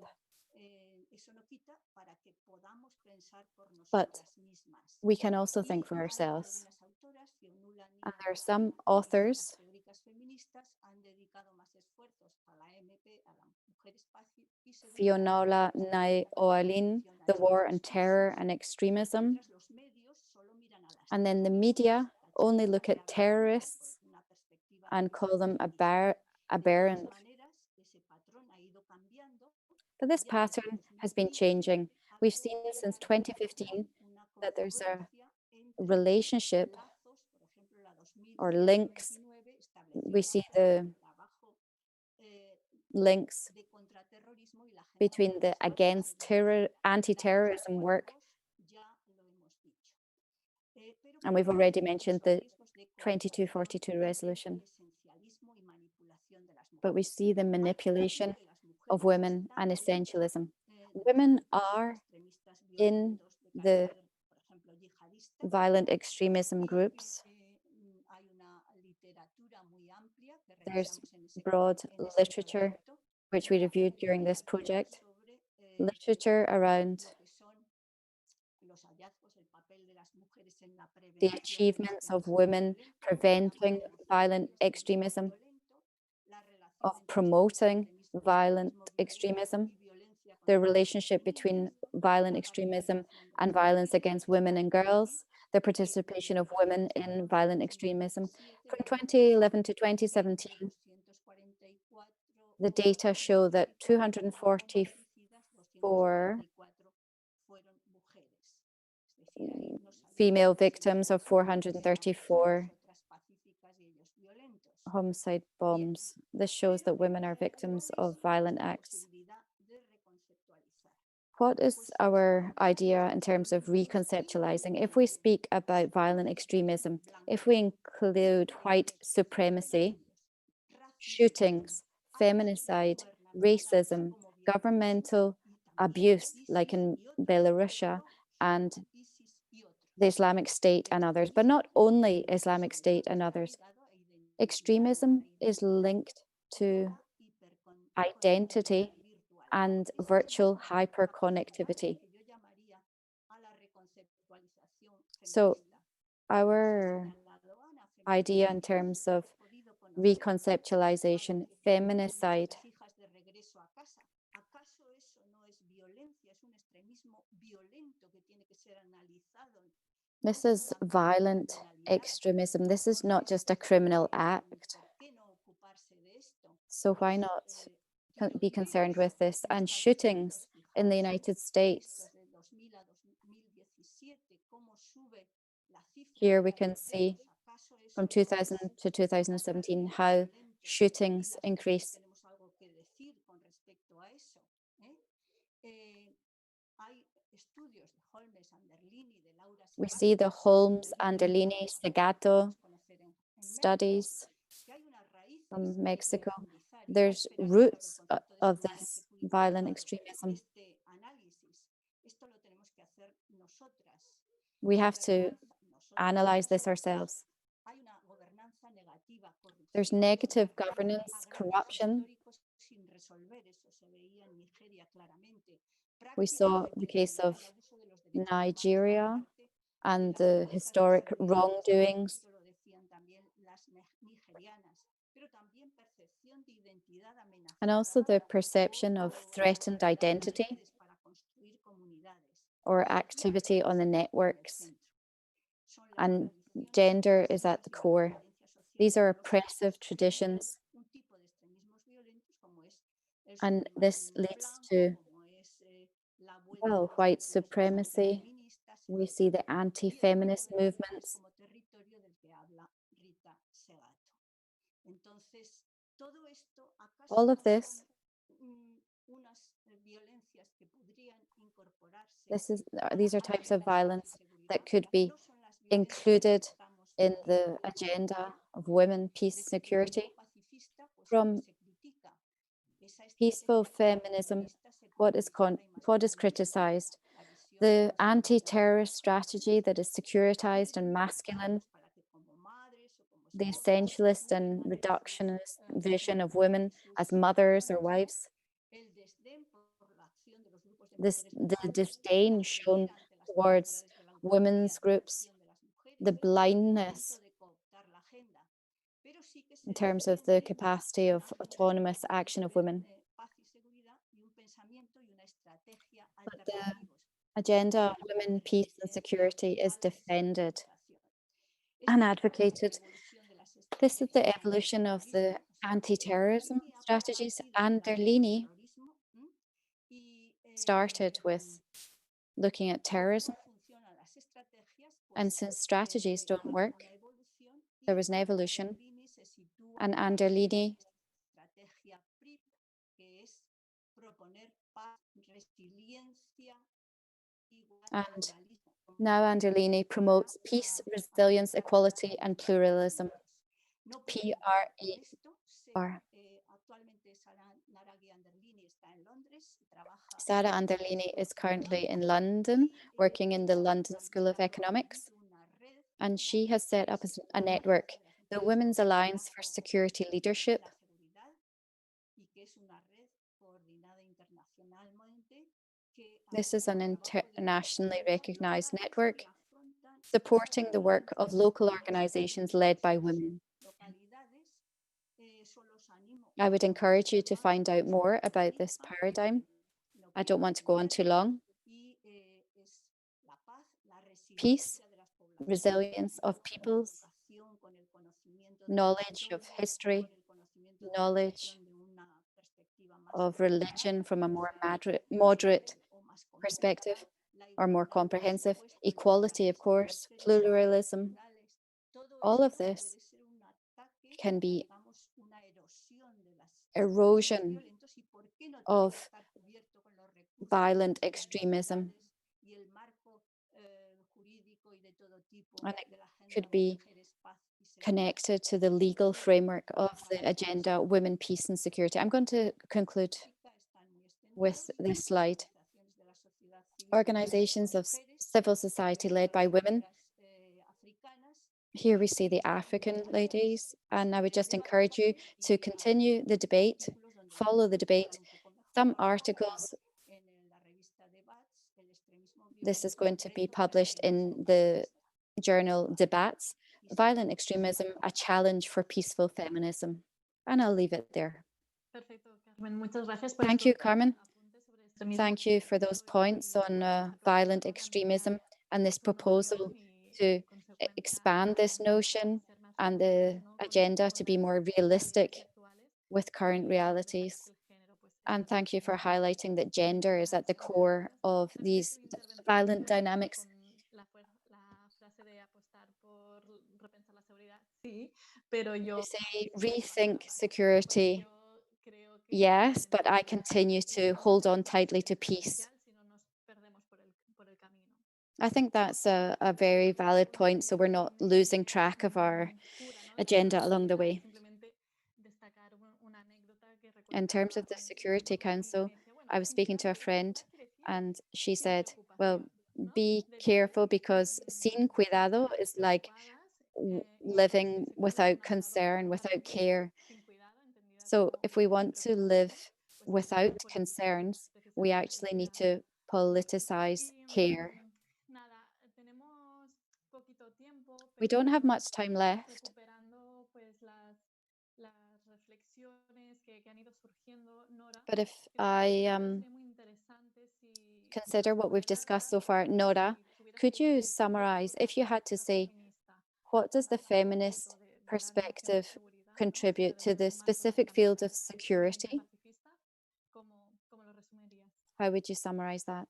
But we can also think for ourselves. And there are some authors Fionnuala Nai Oalin, The War on Terror and Extremism. And then the media only look at terrorists and call them aberrant. But this pattern has been changing. We've seen since 2015 that there's a relationship or links. We see the links between the against terror, anti-terrorism work. And we've already mentioned the 2242 resolution. But we see the manipulation of women and essentialism. Women are in the violent extremism groups. There's broad literature which we reviewed during this project, literature around the achievements of women preventing violent extremism, of promoting violent extremism, the relationship between violent extremism and violence against women and girls, the participation of women in violent extremism. From 2011 to 2017, the data show that 244 female victims of 434 homicide bombs. This shows that women are victims of violent acts. What is our idea in terms of reconceptualizing? If we speak about violent extremism, if we include white supremacy, shootings, feminicide, racism, governmental abuse, like in Belarus, and the Islamic State and others, but not only Islamic State and others. Extremism is linked to identity and virtual hyperconnectivity. So our idea in terms of reconceptualization, feminicide, this is violent extremism. This is not just a criminal act. So why not be concerned with this? And shootings in the United States. Here we can see from 2000 to 2017 how shootings increase. We see the Holmes, Anderlini, Segato studies from Mexico. There's roots of this violent extremism. We have to analyze this ourselves. There's negative governance, corruption. We saw the case of Nigeria and the historic wrongdoings. And also the perception of threatened identity or activity on the networks. And gender is at the core. These are oppressive traditions. And this leads to, well, white supremacy. We see the anti-feminist movements. All of this, these are types of violence that could be included in the agenda of women, peace, security. From peaceful feminism, what is criticized? The anti-terrorist strategy that is securitized and masculine, the essentialist and reductionist vision of women as mothers or wives, the disdain shown towards women's groups, the blindness in terms of the capacity of autonomous action of women. But the agenda of women, peace and security is defended and advocated. This is the evolution of the anti-terrorism strategies. Anderlini started with looking at terrorism. And since strategies don't work, there was an evolution. And Anderlini and now Anderlini promotes peace, resilience, equality, and pluralism. PRAR. Sara Anderlini is currently in London, working in the London School of Economics. and she has set up a network, the Women's Alliance for Security Leadership. This is an internationally recognized network supporting the work of local organizations led by women. I would encourage you to find out more about this paradigm. I don't want to go on too long. Peace, resilience of peoples, knowledge of history, knowledge of religion from a more moderate perspective or more comprehensive, equality, of course, pluralism. All of this can be erosion of violent extremism, and it could be connected to the legal framework of the agenda, women, peace and security. I'm going to conclude with this slide. Organizations of civil society led by women. Here we see the African ladies, and I would just encourage you to continue the debate, follow the debate. Some articles, this is going to be published in the journal Debates, Violent Extremism, a Challenge for Peaceful Feminism. And I'll leave it there. Thank you, Carmen. Thank you for those points on violent extremism and this proposal to expand this notion and the agenda to be more realistic with current realities. And thank you for highlighting that gender is at the core of these violent dynamics. You say rethink security. Yes, but I continue to hold on tightly to peace. I think that's a very valid point, so we're not losing track of our agenda along the way. In terms of the Security Council, I was speaking to a friend and she said, well, be careful because sin cuidado is like living without concern, without care. So if we want to live without concerns, we actually need to politicize care. We don't have much time left. But if I consider what we've discussed so far, Nora, could you summarize, if you had to say, what does the feminist perspective contribute to the specific field of security? How would you summarize that?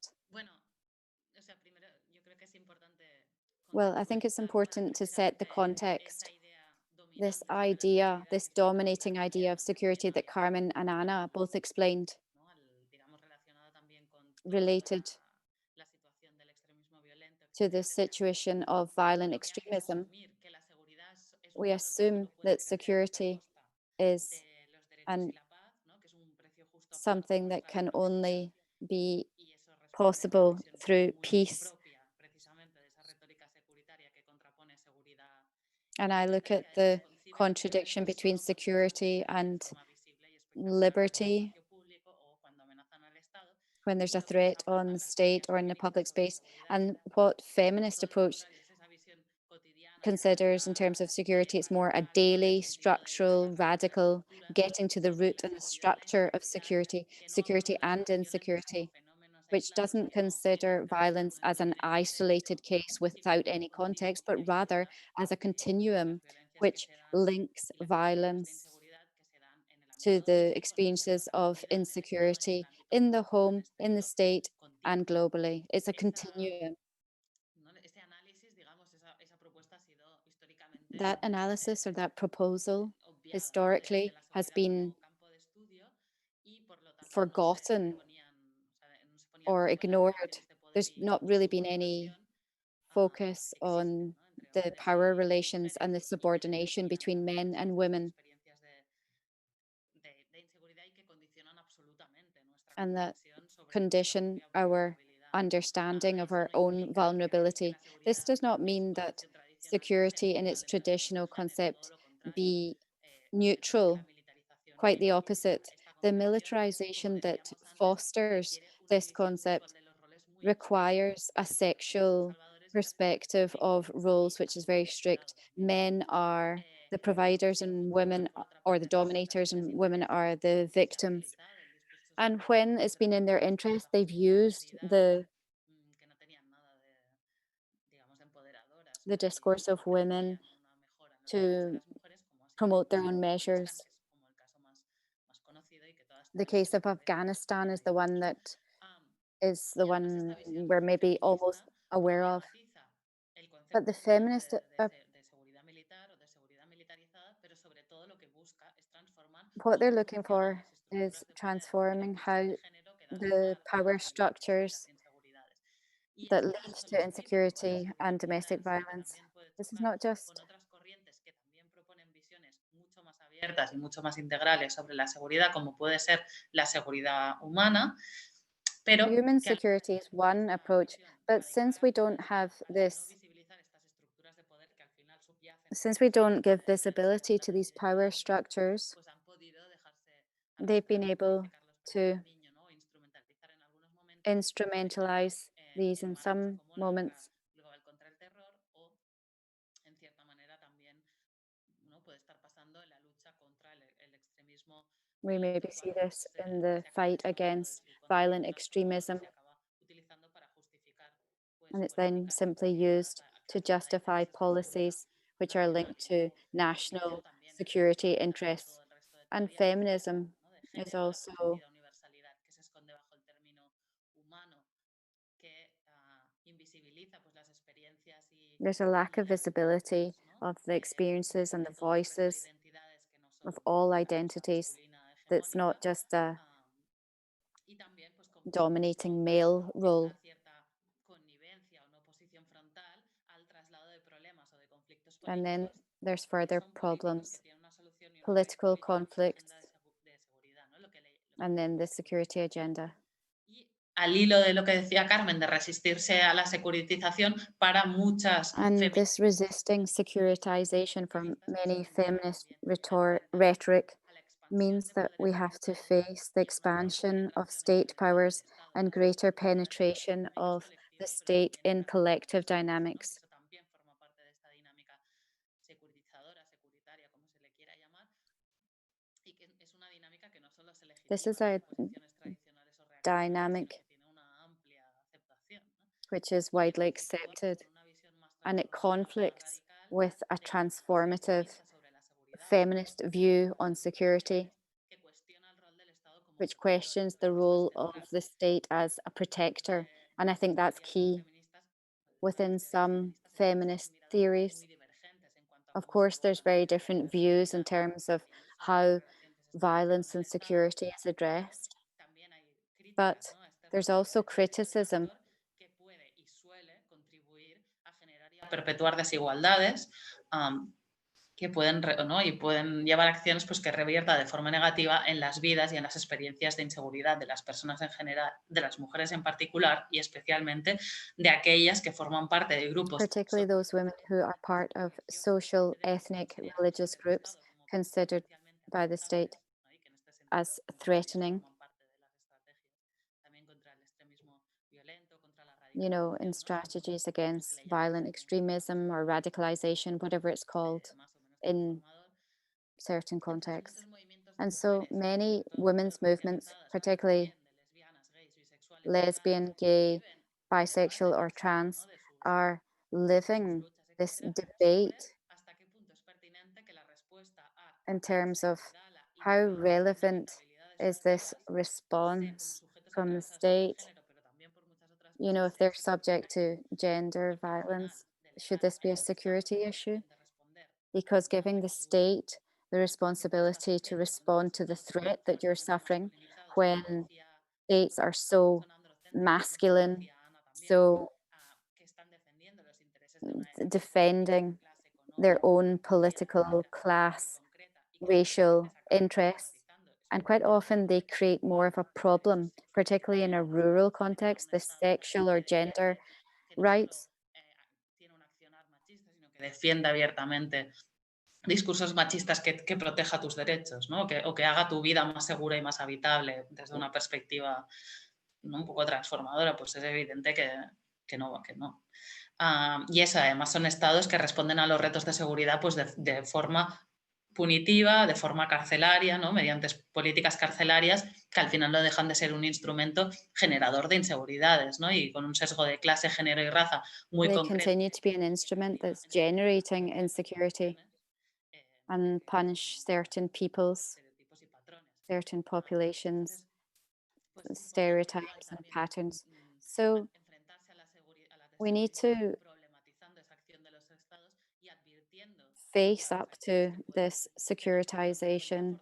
Well, I think it's important to set the context. This idea, this dominating idea of security that Carmen and Anna both explained, related to the situation of violent extremism. We assume that security is something that can only be possible through peace. And I look at the contradiction between security and liberty when there's a threat on the state or in the public space, and what feminist approach considers in terms of security. It's more a daily, structural, radical, getting to the root and the structure of security, security and insecurity, which doesn't consider violence as an isolated case without any context, but rather as a continuum which links violence to the experiences of insecurity in the home, in the state, and globally. It's a continuum. That analysis or that proposal historically has been forgotten or ignored. There's not really been any focus on the power relations and the subordination between men and women, and that condition our understanding of our own vulnerability. This does not mean that security in its traditional concept be neutral, quite the opposite. The militarization that fosters this concept requires a sexual perspective of roles, which is very strict. Men are the providers and women or the dominators and women are the victims. And when it's been in their interest, they've used the discourse of women to promote their own measures. The case of Afghanistan is the one that is the one we're maybe almost aware of. But the feminist what they're looking for is transforming how the power structures that lead to insecurity and domestic violence. This is not just abiertas y mucho más integrales sobre la seguridad, como puede ser la seguridad humana, pero human security is one approach, but since we don't have this, since we don't give visibility to these power structures, they've been able to instrumentalize these in some moments. We maybe see this in the fight against violent extremism, and it's then simply used to justify policies which are linked to national security interests. And feminism is also there's a lack of visibility of the experiences and the voices of all identities. That's not just a dominating male role. And then there's further problems, political conflicts, and then the security agenda. Al hilo de lo que decía Carmen, de resistirse a la securitización para muchas. And this resisting securitization from many feminist rhetoric means that we have to face the expansion of state powers and greater penetration of the state in collective dynamics. This is a dynamic which is widely accepted, and it conflicts with a transformative feminist view on security, which questions the role of the state as a protector. And I think that's key within some feminist theories. Of course, there's very different views in terms of how violence and security is addressed, but there's also criticism perpetuar desigualdades que pueden, ¿no? y pueden llevar acciones pues, que revierta de forma negativa en las vidas y en las experiencias de inseguridad de las personas en general, de las mujeres en particular y especialmente de aquellas que forman parte de grupos. Particularly those women who are part of social, ethnic, religious groups considered by the state as threatening. You know, in strategies against violent extremism or radicalization, whatever it's called in certain contexts. And so many women's movements, particularly lesbian, gay, bisexual, or trans, are living this debate in terms of how relevant is this response from the state. You know, if they're subject to gender violence, should this be a security issue? Because giving the state the responsibility to respond to the threat that you're suffering when states are so masculine, so defending their own political, class, racial interests. And quite often they create more of a problem, particularly in a rural context, the sexual or gender rights. que defienda abiertamente discursos machistas que proteja tus derechos, ¿no? O que haga tu vida más segura y más habitable desde una perspectiva, ¿no?, un poco transformadora, pues es evidente que no. Y eso, además, son estados que responden a los retos de seguridad pues de forma punitiva, de forma carcelaria, ¿no?, mediante políticas carcelarias que al final no dejan de ser un instrumento generador de inseguridades, ¿no?, y con un sesgo de clase, género y raza muy They concreto. continue to be an instrument that's generating insecurity and punish certain peoples, certain populations, stereotypes and patterns. So we need to face up to this securitization.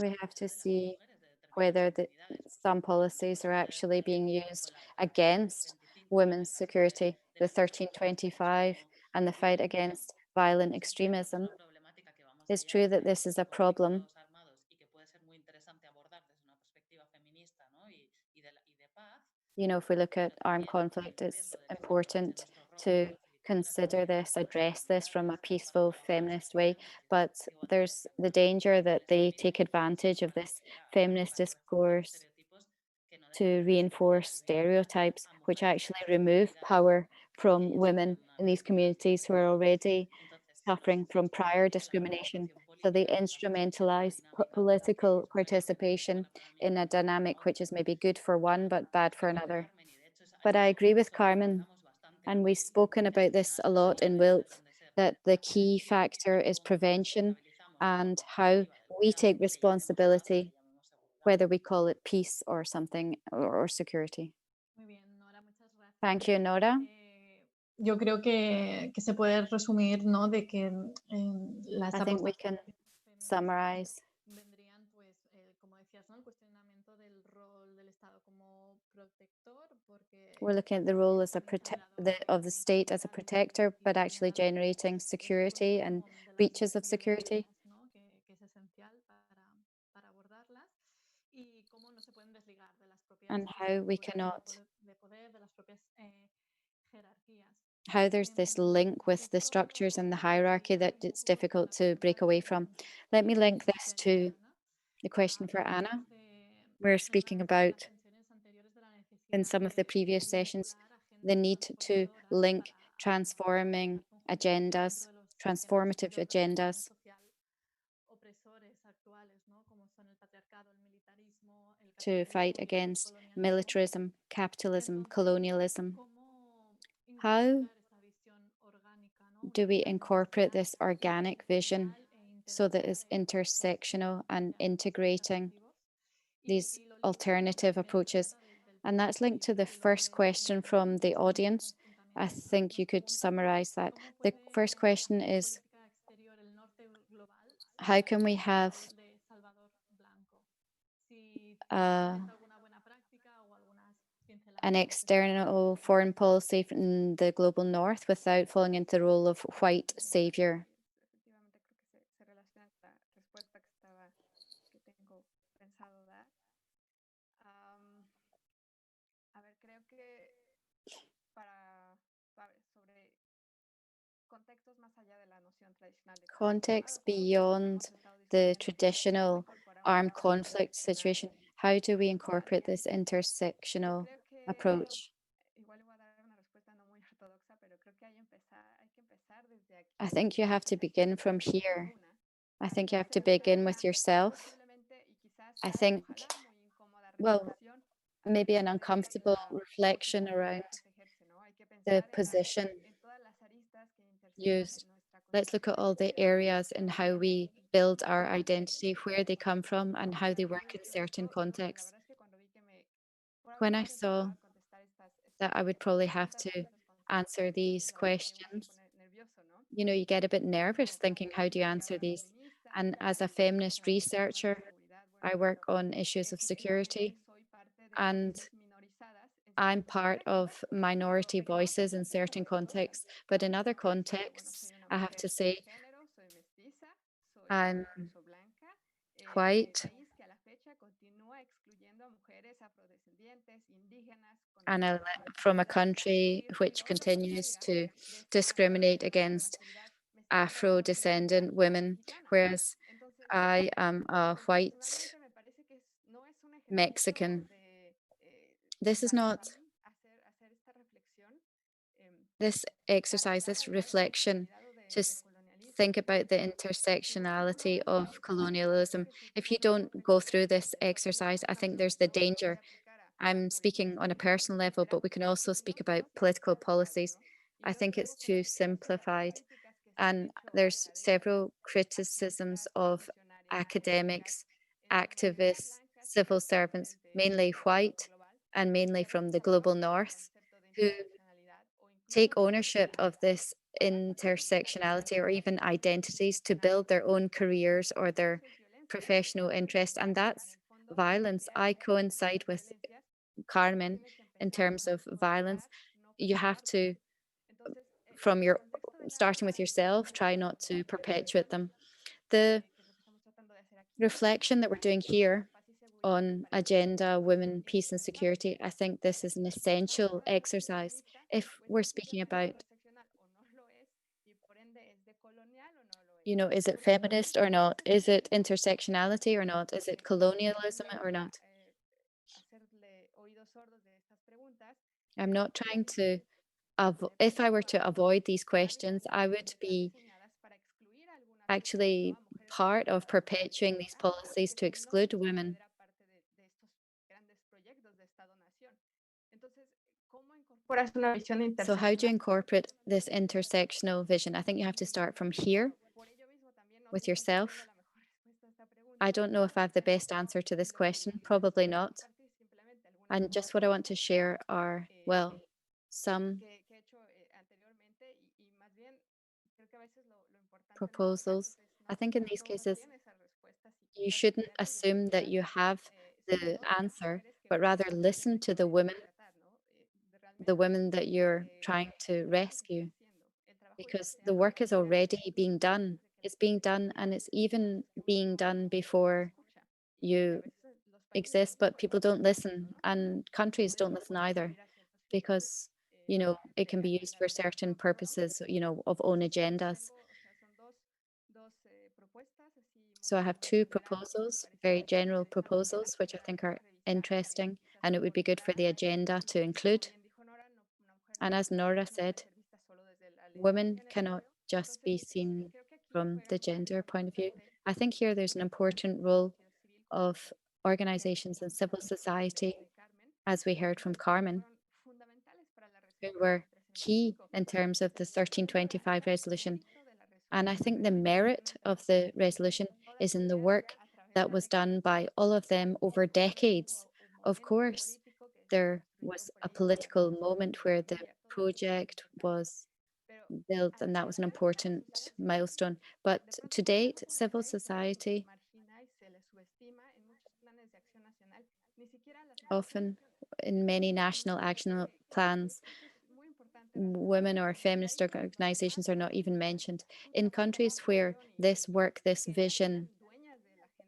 We have to see whether some policies are actually being used against women's security, the 1325 and the fight against violent extremism. It's true that this is a problem. You know, if we look at armed conflict, it's important to consider this, address this from a peaceful feminist way, but there's the danger that they take advantage of this feminist discourse to reinforce stereotypes, which actually remove power from women in these communities who are already suffering from prior discrimination. So they instrumentalize political participation in a dynamic which is maybe good for one but bad for another. But I agree with Carmen, and we've spoken about this a lot in WILPF, that the key factor is prevention and how we take responsibility, whether we call it peace or something or security. Thank you, Nora. Yo creo que se puede resumir, ¿no?, de que las I think we can summarize. vendrían, pues, como decías, ¿no?, el cuestionamiento del rol del Estado como protector, porque We're looking at the role as of the state as a protector, but actually generating security and breaches of security. ¿no?, que es esencial para abordarlas, y cómo no se pueden desligar de las propias And how we cannot, de poder, de las propias jerarquías. how there's this link with the structures and the hierarchy that it's difficult to break away from. Let me link this to the question for Anna. We're speaking about, in some of the previous sessions, the need to link transforming agendas, transformative agendas, to fight against militarism, capitalism, colonialism. How do we incorporate this organic vision so that it's intersectional and integrating these alternative approaches? And that's linked to the first question from the audience. I think you could summarize that. The first question is, how can we have an external foreign policy in the global north without falling into the role of white savior? Context beyond the traditional armed conflict situation. How do we incorporate this intersectional approach? I think you have to begin from here. I think you have to begin with yourself. I think, well, maybe an uncomfortable reflection around the position used. Let's look at all the areas and how we build our identity, where they come from, and how they work in certain contexts. When I saw that I would probably have to answer these questions, you know, you get a bit nervous thinking, how do you answer these? And as a feminist researcher, I work on issues of security, and I'm part of minority voices in certain contexts, but in other contexts, I have to say, I'm white, and from a country which continues to discriminate against Afro-descendant women, whereas I am a white Mexican. This is not this exercise, this reflection, to think about the intersectionality of colonialism. If you don't go through this exercise, I think there's the danger. I'm speaking on a personal level, but we can also speak about political policies. I think it's too simplified. And there's several criticisms of academics, activists, civil servants, mainly white and mainly from the global north, who take ownership of this intersectionality or even identities to build their own careers or their professional interest. And that's violence. I coincide with Carmen in terms of violence. You have to, from your starting with yourself, try not to perpetuate them. The reflection that we're doing here on agenda, women, peace and security, I think this is an essential exercise. If we're speaking about, is it feminist or not? Is it intersectionality or not? Is it colonialism or not? I'm not trying to, if I were to avoid these questions, I would be actually part of perpetuating these policies to exclude women. So how do you incorporate this intersectional vision? I think you have to start from here with yourself. I don't know if I have the best answer to this question, probably not. And just what I want to share are, well, some proposals. I think in these cases, you shouldn't assume that you have the answer, but rather listen to the women that you're trying to rescue, because the work is already being done. It's being done, and it's even being done before you exist, but people don't listen, and countries don't listen either, because it can be used for certain purposes, of own agendas. So I have two proposals, very general proposals, which I think are interesting, and it would be good for the agenda to include. And as Nora said, women cannot just be seen from the gender point of view. I think here there's an important role of organizations and civil society, as we heard from Carmen, who were key in terms of the 1325 resolution. And I think the merit of the resolution is in the work that was done by all of them over decades. Of course, there was a political moment where the project was built, and that was an important milestone. But to date, civil society often in many national action plans, women or feminist organizations are not even mentioned. In countries where this work, this vision,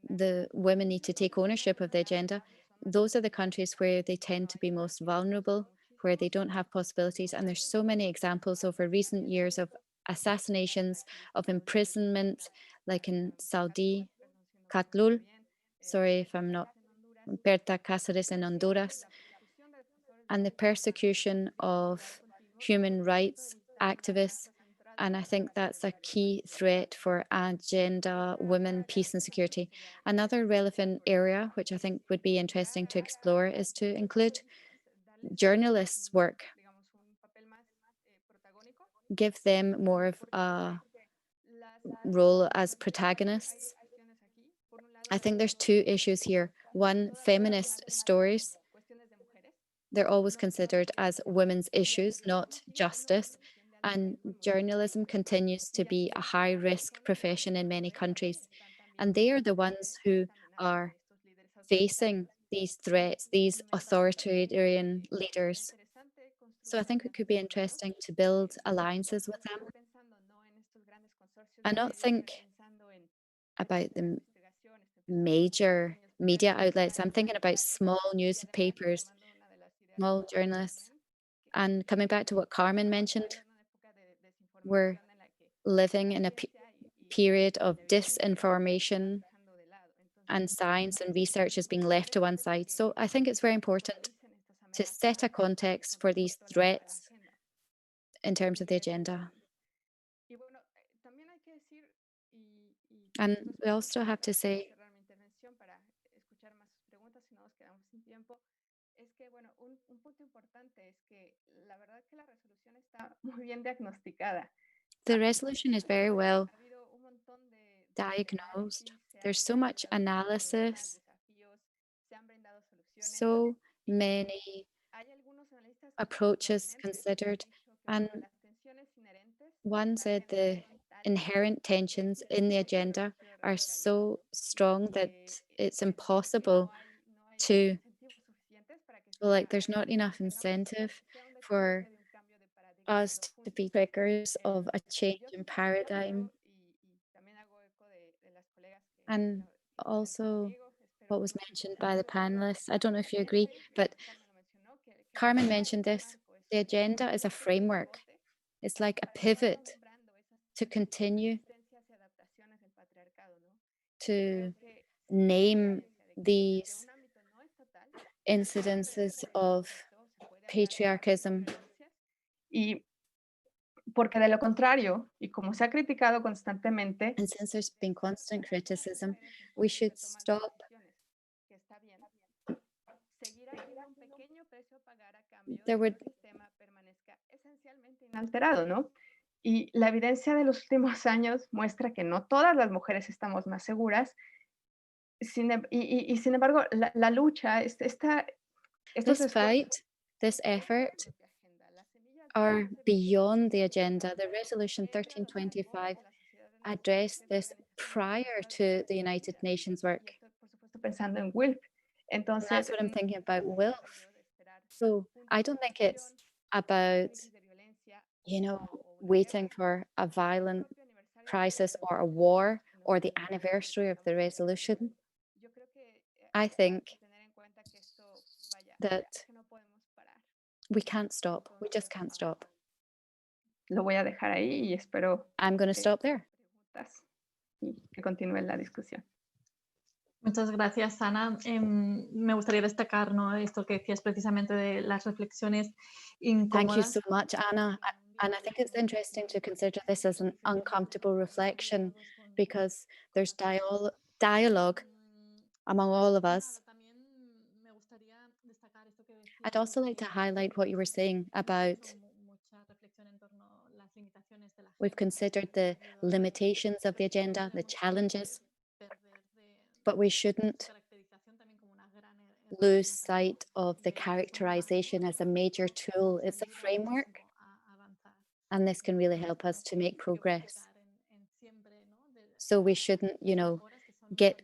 the women need to take ownership of the agenda, those are the countries where they tend to be most vulnerable, where they don't have possibilities. And there's so many examples over recent years of assassinations, of imprisonment, like in Saudi, Catlul, sorry if I'm not, Berta Cáceres in Honduras, and the persecution of human rights activists. And I think that's a key threat for agenda, women, peace and security. Another relevant area, which I think would be interesting to explore, is to include journalists' work. Give them more of a role as protagonists. I think there's two issues here. One, feminist stories. They're always considered as women's issues, not justice. And journalism continues to be a high-risk profession in many countries. And they are the ones who are facing these threats, these authoritarian leaders. So I think it could be interesting to build alliances with them and not think about the major media outlets. I'm thinking about small newspapers, small journalists. And coming back to what Carmen mentioned, we're living in a period of disinformation, and science and research is being left to one side. So I think it's very important to set a context for these threats in terms of the agenda. And we also have to say, the resolution is very well diagnosed. There's so much analysis, so many approaches considered, and one said the inherent tensions in the agenda are so strong that it's impossible to, like, there's not enough incentive for us to be triggers of a change in paradigm. And also what was mentioned by the panelists, I don't know if you agree, but Carmen mentioned this, the agenda is a framework. It's like a pivot to continue to name these incidences of patriarchism. Y porque de lo contrario, y como se ha criticado constantemente, and since there's been constant criticism, we should stop. There would inalterado, ¿no? Y la evidencia de los últimos años muestra que no todas las mujeres estamos más seguras. Sin embargo, la lucha, this fight, this effort are beyond the agenda. The resolution 1325 addressed this prior to the United Nations work. Pensando en WILPF. Entonces, that's what I'm thinking about WILPF. So I don't think it's about, you know, waiting for a violent crisis or a war or the anniversary of the resolution. I think that we can't stop. We just can't stop. Lo voy a dejar ahí y espero. I'm going to stop there. Y que continúe la discusión. Muchas gracias, Ana. Me gustaría destacar, ¿no?, esto que decías precisamente de las reflexiones incómodas. Thank you so much, Ana. And I think it's interesting to consider this as an uncomfortable reflection because there's dialogue among all of us. I'd also like to highlight what you were saying about we've considered the limitations of the agenda, the challenges, but we shouldn't lose sight of the characterization as a major tool. It's a framework, and this can really help us to make progress. So we shouldn't, you know, get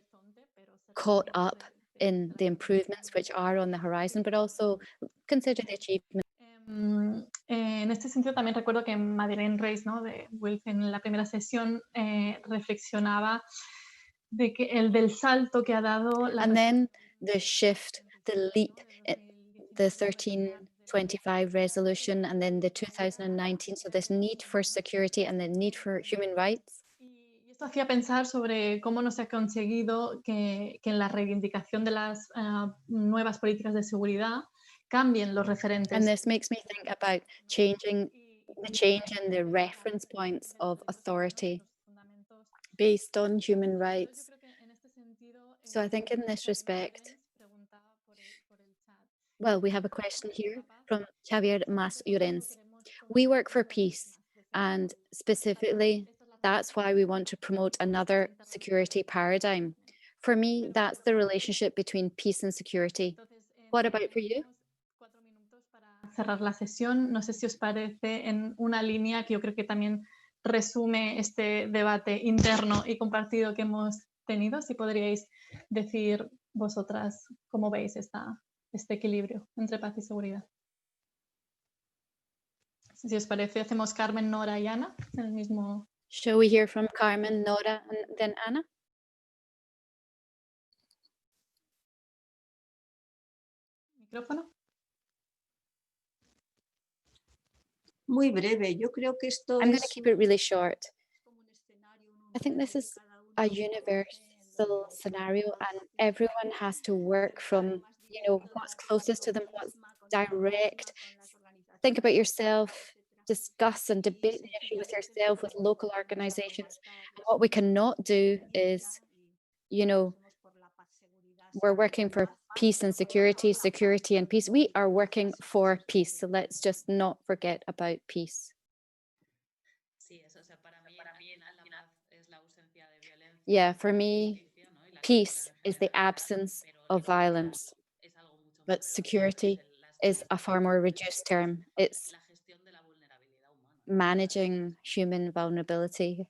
caught up in the improvements which are on the horizon, but also consider the achievements. En este sentido también recuerdo que Madeleine Reis, ¿no?, de WILPF, en la primera sesión reflexionaba de que del salto que ha dado la and then the shift, the leap, the 1325 resolution and then the 2019, so this need for security and the need for human rights. Y esto hacía pensar sobre cómo no se ha conseguido que en la reivindicación de las nuevas políticas de seguridad cambien los referentes. And this makes me think about changing the change in the reference points of authority based on human rights. So I think in this respect, well, we have a question here from Javier Mas Llorens. We work for peace, and specifically, that's why we want to promote another security paradigm. For me, that's the relationship between peace and security. What about for you? Cerrar la sesión, no sé si os parece en una línea que yo creo que también resume este debate interno y compartido que hemos tenido, si podríais decir vosotras cómo veis este equilibrio entre paz y seguridad. Si os parece, hacemos Carmen, Nora y Ana en el mismo. Shall we hear from Carmen, Nora, and then Ana? Micrófono. Muy breve, yo creo que esto I'm going to es keep it really short. I think this is a universal scenario, and everyone has to work from, what's closest to them, what's direct. Think about yourself, discuss and debate the issue with yourself, with local organizations. And what we cannot do is, we're working for peace and security, security and peace. We are working for peace. So let's just not forget about peace. Yeah, for me, peace is the absence of violence, but security is a far more reduced term. It's managing human vulnerability.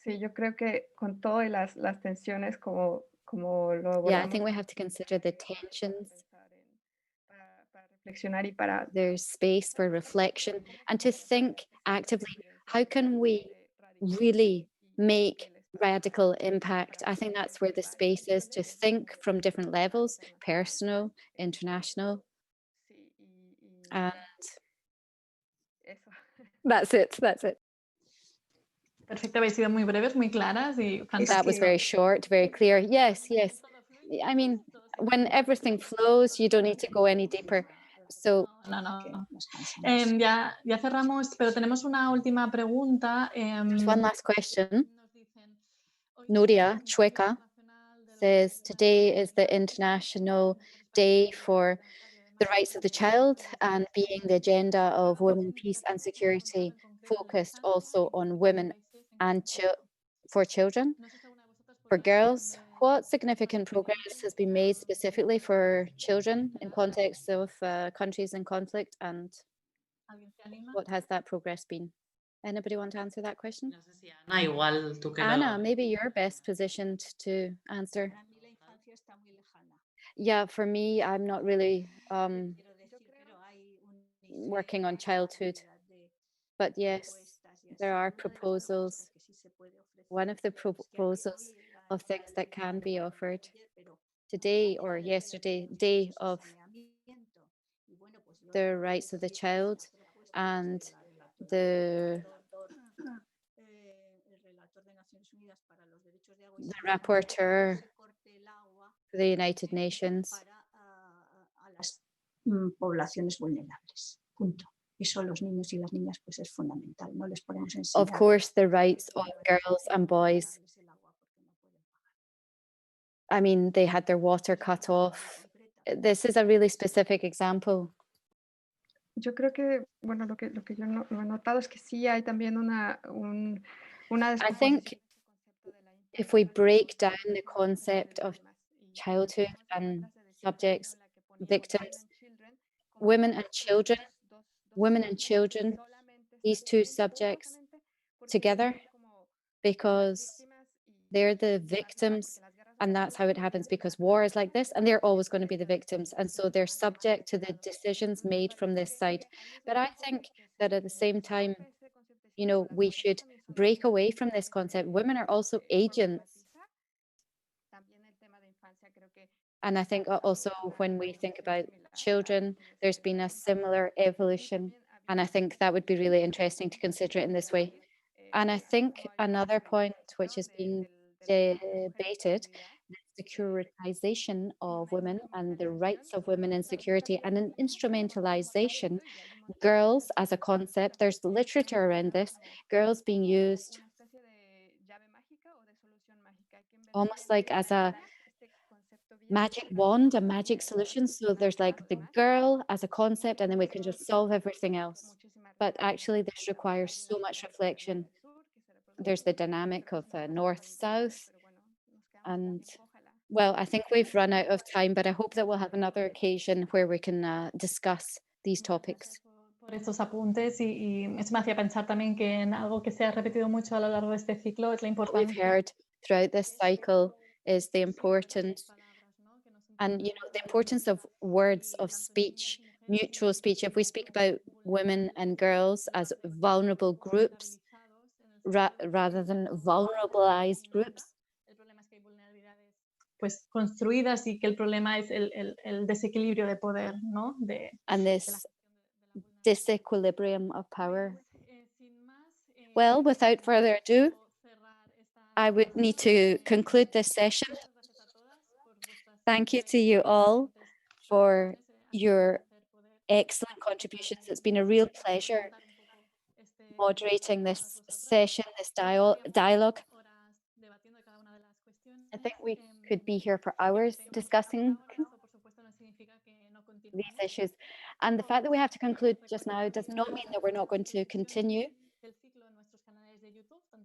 Sí, yo creo que con todo y las tensiones como lo Yeah, I abordamos, think we have to consider the tensions. para reflexionar y para There's space for reflection and to think actively, how can we really make radical impact? I think that's where the space is, to think from different levels, personal, international. And eso. that's it. Perfecto, habéis sido muy breves, muy claras y That was que- very short, very clear. Yes. I mean, when everything flows, you don't need to go any deeper. So No. nos cansamos. Ya cerramos, pero tenemos una última pregunta. there's one last question. Nos dicen, "Hoy Nuria es el Chueca Internacional de los says Derechos today Humanos, is the International Day for the Rights of the Child, and being the agenda of women, peace and security, focused also on women and for children, for girls. What significant progress has been made specifically for children in context of countries in conflict, and ¿Alguien se anima? what has that progress been? Anybody want to answer that question? No sé si Ana, igual tú que Anna, maybe you're best positioned to answer. Yeah, for me, I'm not really working on childhood, but yes, there are proposals. One of the proposals of things that can be offered today or yesterday, day of the rights of the child, and the rapporteur for the United Nations. Poblaciones vulnerables, punto. Eso los niños y las niñas pues es fundamental, no les podemos enseñar. Of course, the rights of girls and boys. I mean, they had their water cut off. This is a really specific example. Yo creo que, bueno, lo que yo no he notado es que sí hay también una I think if we break down the concept of childhood and subjects, victims, women and children, these two subjects together, because they're the victims, and that's how it happens, because war is like this and they're always going to be the victims, and so they're subject to the decisions made from this side. But I think that at the same time, we should break away from this concept. Women are also agents. And I think also when we think about children, there's been a similar evolution. And I think that would be really interesting to consider it in this way. And I think another point which is being debated, the securitization of women and the rights of women in security, and an instrumentalization, girls as a concept. There's literature around this, girls being used almost like as a magic wand, a magic solution. So there's like the girl as a concept, and then we can just solve everything else. But actually this requires so much reflection. There's the dynamic of north-south, and well, I think we've run out of time, but I hope that we'll have another occasion where we can discuss these topics. Por estos apuntes y eso me hacía pensar también que en algo que se ha repetido mucho a lo largo de este ciclo es la What we've importancia. heard throughout this cycle is the importance, and the importance of words, of speech, mutual speech. If we speak about women and girls as vulnerable groups rather than vulnerabilized groups, pues construidas y que el problema es el desequilibrio de poder, ¿no? And this disequilibrium of power. Well, without further ado, I would need to conclude this session. Thank you to you all for your excellent contributions. It's been a real pleasure moderating this session, this dialogue. I think we could be here for hours discussing these issues. And the fact that we have to conclude just now does not mean that we're not going to continue.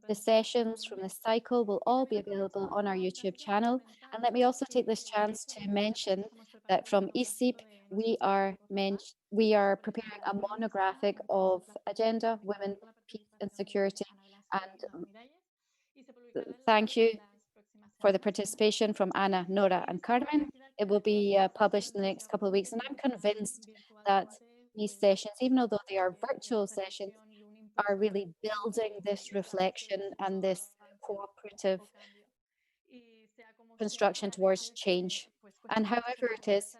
The sessions from this cycle will all be available on our YouTube channel. And let me also take this chance to mention that from ICIP, we are preparing a monographic of agenda, women, peace and security. And thank you for the participation from Anna, Nora and Carmen. It will be published in the next couple of weeks. And I'm convinced that these sessions, even though they are virtual sessions, are really building this reflection and this cooperative construction towards change. And however it is,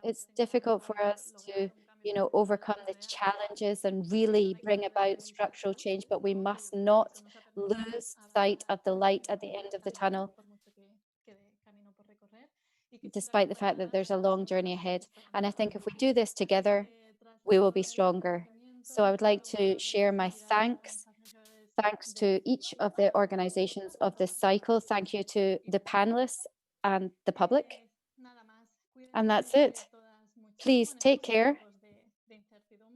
it's difficult for us to, overcome the challenges and really bring about structural change, but we must not lose sight of the light at the end of the tunnel, despite the fact that there's a long journey ahead. And I think if we do this together, we will be stronger. So I would like to share my thanks to each of the organizations of this cycle. Thank you to the panelists and the public. And that's it. Please take care.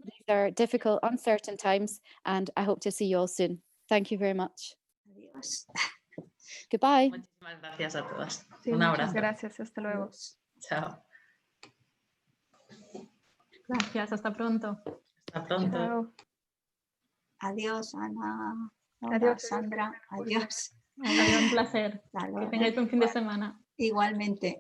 These are difficult, uncertain times, and I hope to see you all soon. Thank you very much. Adiós. Goodbye. Muchísimas gracias a todas. Sí, Un muchas abrazo. gracias. Hasta luego. Chao. Gracias, hasta pronto. Hasta pronto. Chao. Adiós, Ana. Nora, Adiós. Sandra. Adiós. Adiós, un placer. Hasta Que luego. tengáis un fin de semana. Igualmente.